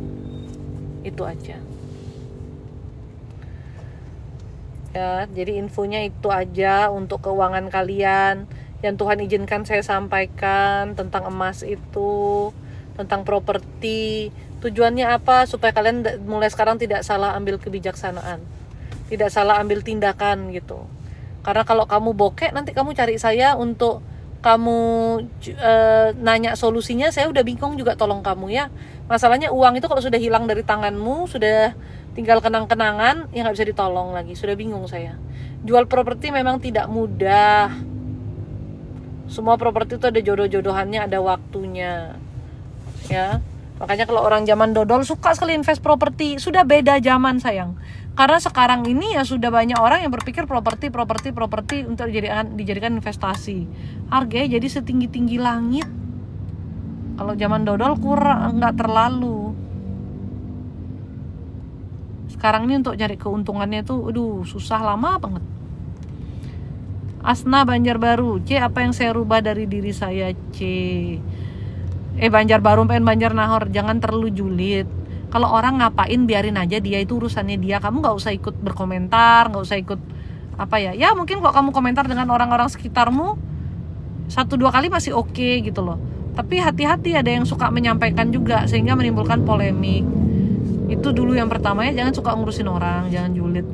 Itu aja. Ya, jadi infonya itu aja untuk keuangan kalian. Yang Tuhan izinkan saya sampaikan tentang emas itu, tentang properti. Tujuannya apa? Supaya kalian mulai sekarang tidak salah ambil kebijaksanaan. Tidak salah ambil tindakan gitu. Karena kalau kamu bokek, nanti kamu cari saya untuk kamu nanya solusinya, saya udah bingung juga tolong kamu ya. Masalahnya uang itu kalau sudah hilang dari tanganmu, sudah tinggal kenang-kenangan, ya gak bisa ditolong lagi. Sudah bingung saya. Jual properti memang tidak mudah. Semua properti itu ada jodoh-jodohannya, ada waktunya. Ya. Makanya kalau orang zaman dodol suka sekali invest properti. Sudah beda zaman sayang. Karena sekarang ini ya sudah banyak orang yang berpikir properti untuk dijadikan investasi. Harganya jadi setinggi-tinggi langit. Kalau zaman dodol kurang, nggak terlalu. Sekarang ini untuk cari keuntungannya tuh, susah, lama banget. Asna Banjarbaru, C, apa yang saya rubah dari diri saya, C? Banjarbaru pengen Banjar Nahor, jangan terlalu julid. Kalau orang ngapain biarin aja, dia itu urusannya dia. Kamu nggak usah ikut berkomentar, nggak usah ikut ya mungkin kalau kamu komentar dengan orang-orang sekitarmu 1-2 kali masih oke gitu loh. Tapi hati-hati, ada yang suka menyampaikan juga sehingga menimbulkan polemik. Itu dulu yang pertama ya, jangan suka ngurusin orang, jangan julid.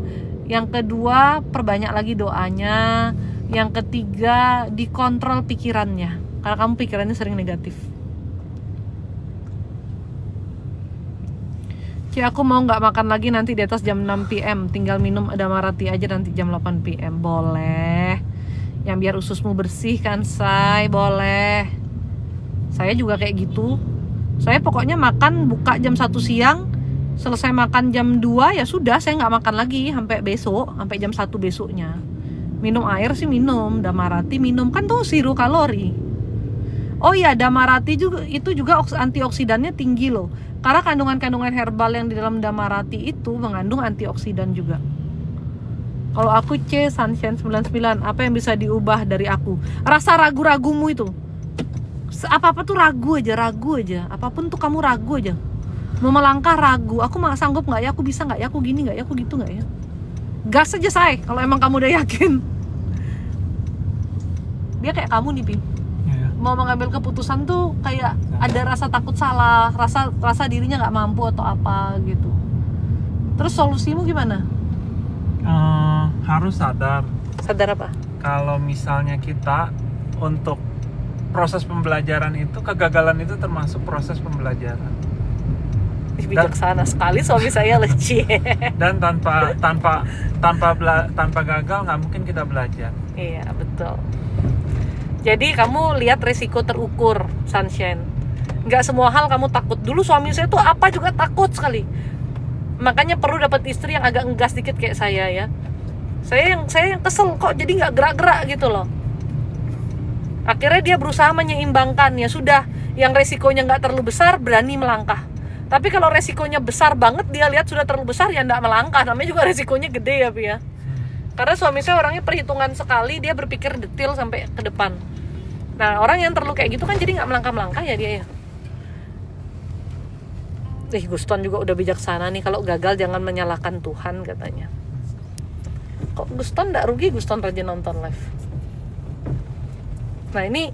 Yang kedua, perbanyak lagi doanya. Yang ketiga, dikontrol pikirannya, karena kamu pikirannya sering negatif. Aku mau nggak makan lagi nanti di atas jam 6 PM, tinggal minum ada marati aja nanti jam 8 PM. Boleh. Yang biar ususmu bersih kan, say, boleh. Saya juga kayak gitu. Saya pokoknya makan buka jam 1 siang, selesai makan jam 2 ya sudah, saya nggak makan lagi sampai besok, sampai jam 1 besoknya. Minum air sih minum, Damarati minum, kan tuh 0 kalori. Oh iya, Damarati juga itu juga antioksidannya tinggi loh. Karena kandungan-kandungan herbal yang di dalam Damarati itu mengandung antioksidan juga. Kalau aku C Sunshine 99, apa yang bisa diubah dari aku? Rasa ragu-ragumu itu. Apa-apa tuh ragu aja. Apapun tuh kamu ragu aja. Mau melangkah ragu, aku sanggup nggak ya, aku bisa nggak ya, aku gini nggak ya, aku gitu nggak ya. Gas aja say, kalau emang kamu udah yakin. Dia kayak kamu nih Pi. Mau mengambil keputusan tuh kayak ada rasa takut salah, rasa dirinya nggak mampu atau apa gitu. Terus solusimu gimana? Harus sadar. Sadar apa? Kalau misalnya kita untuk proses pembelajaran itu, kegagalan itu termasuk proses pembelajaran. Bijaksana sekali suami saya leci. Dan tanpa gagal nggak mungkin kita belajar. Iya betul. Jadi kamu lihat resiko terukur, Sunshine. Nggak semua hal kamu takut. Dulu suami saya tuh apa juga takut sekali. Makanya perlu dapat istri yang agak ngegas dikit kayak saya ya. Saya yang kesel kok jadi nggak gerak-gerak gitu loh. Akhirnya dia berusaha menyeimbangkan, ya sudah, yang resikonya nggak terlalu besar berani melangkah. Tapi kalau resikonya besar banget, dia lihat sudah terlalu besar ya nggak melangkah. Namanya juga resikonya gede ya Pi ya. Karena suami saya orangnya perhitungan sekali, dia berpikir detail sampai ke depan. Nah orang yang terlalu kayak gitu kan jadi nggak melangkah-melangkah ya dia ya. Guston juga udah bijaksana nih, kalau gagal jangan menyalahkan Tuhan katanya. Kok Guston nggak rugi, Guston rajin nonton live. Nah ini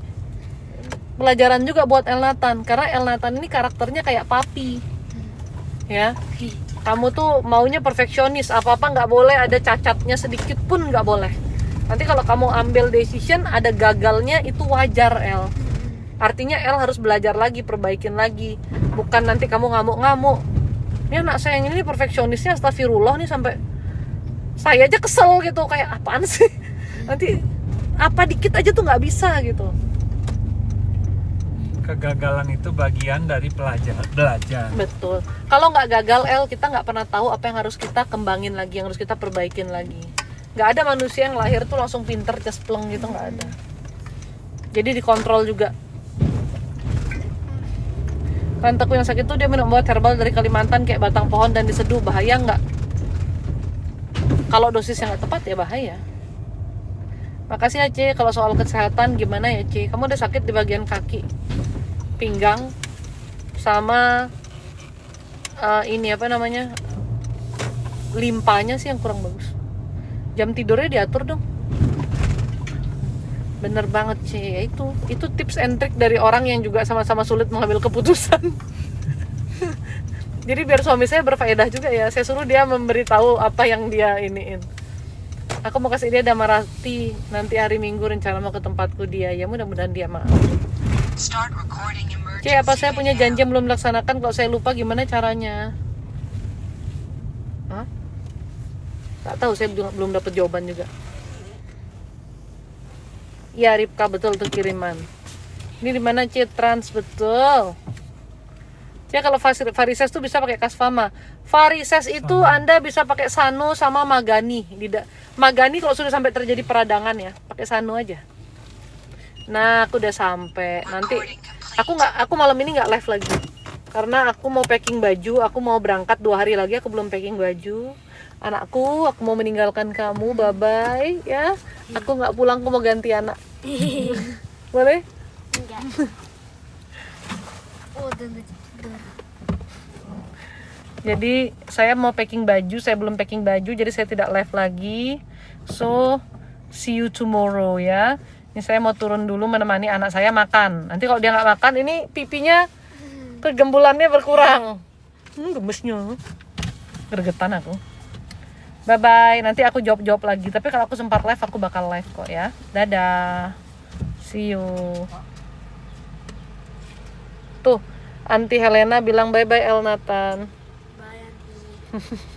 pelajaran juga buat Elnatan, karena Elnatan ini karakternya kayak papi ya. Kamu tuh maunya perfeksionis, apa-apa nggak boleh ada cacatnya sedikit pun nggak boleh. Nanti kalau kamu ambil decision ada gagalnya, itu wajar El. Artinya El harus belajar lagi, perbaikin lagi. Bukan nanti kamu ngamuk-ngamuk. Ini anak saya yang ini perfeksionisnya astagfirullah nih, sampai saya aja kesel gitu, kayak apaan sih. Nanti apa dikit aja tuh nggak bisa gitu. Kegagalan itu bagian dari belajar. Betul. Kalau nggak gagal El, kita nggak pernah tahu apa yang harus kita kembangin lagi, yang harus kita perbaikin lagi. Nggak ada manusia yang lahir tuh langsung pinter cespleng gitu, nggak ada. Jadi dikontrol juga. Tanteku yang sakit tuh dia minum obat herbal dari Kalimantan kayak batang pohon dan diseduh, bahaya nggak? Kalau dosisnya nggak tepat ya bahaya. Makasih ya C. Kalau soal kesehatan gimana ya C? Kamu udah sakit di bagian kaki, pinggang, sama ini apa namanya, limpanya sih yang kurang bagus. Jam tidurnya diatur dong. Bener banget C. Ya itu tips and trick dari orang yang juga sama-sama sulit mengambil keputusan. Jadi biar suami saya berfaedah juga ya, saya suruh dia memberitahu apa yang dia iniin. Aku mau kasih dia Damarati, nanti hari Minggu rencana mau ke tempatku dia. Ya mudah-mudahan dia mau. C, apa saya punya janji belum dilaksanakan? Kalau saya lupa gimana caranya? Hah? Gak tahu, saya belum dapat jawaban juga. Ya Ripka, betul tuh kiriman. Ini di mana C? Trans, betul. C, kalau varises tuh bisa pakai Kasfama. Varises itu Anda bisa pakai Sano sama Magani. Magani kalau sudah sampai terjadi peradangan ya, pakai Sano aja. Nah, aku udah sampai. Nanti aku malam ini nggak live lagi karena aku mau packing baju. Aku mau berangkat 2 hari lagi, aku belum packing baju. Anakku, aku mau meninggalkan kamu, bye bye ya. Aku nggak pulang, aku mau ganti anak. Boleh? Enggak. Oh, Jadi saya mau packing baju, saya belum packing baju, jadi saya tidak live lagi. So see you tomorrow ya. Ini saya mau turun dulu menemani anak saya makan. Nanti kalau dia nggak makan, ini pipinya kegembulannya berkurang. Gemesnya, gregetan aku. Bye bye. Nanti aku jawab lagi. Tapi kalau aku sempat live, aku bakal live kok ya. Dadah. See you. Tuh, Aunty Helena bilang bye bye El Nathan. Bye, Aunty.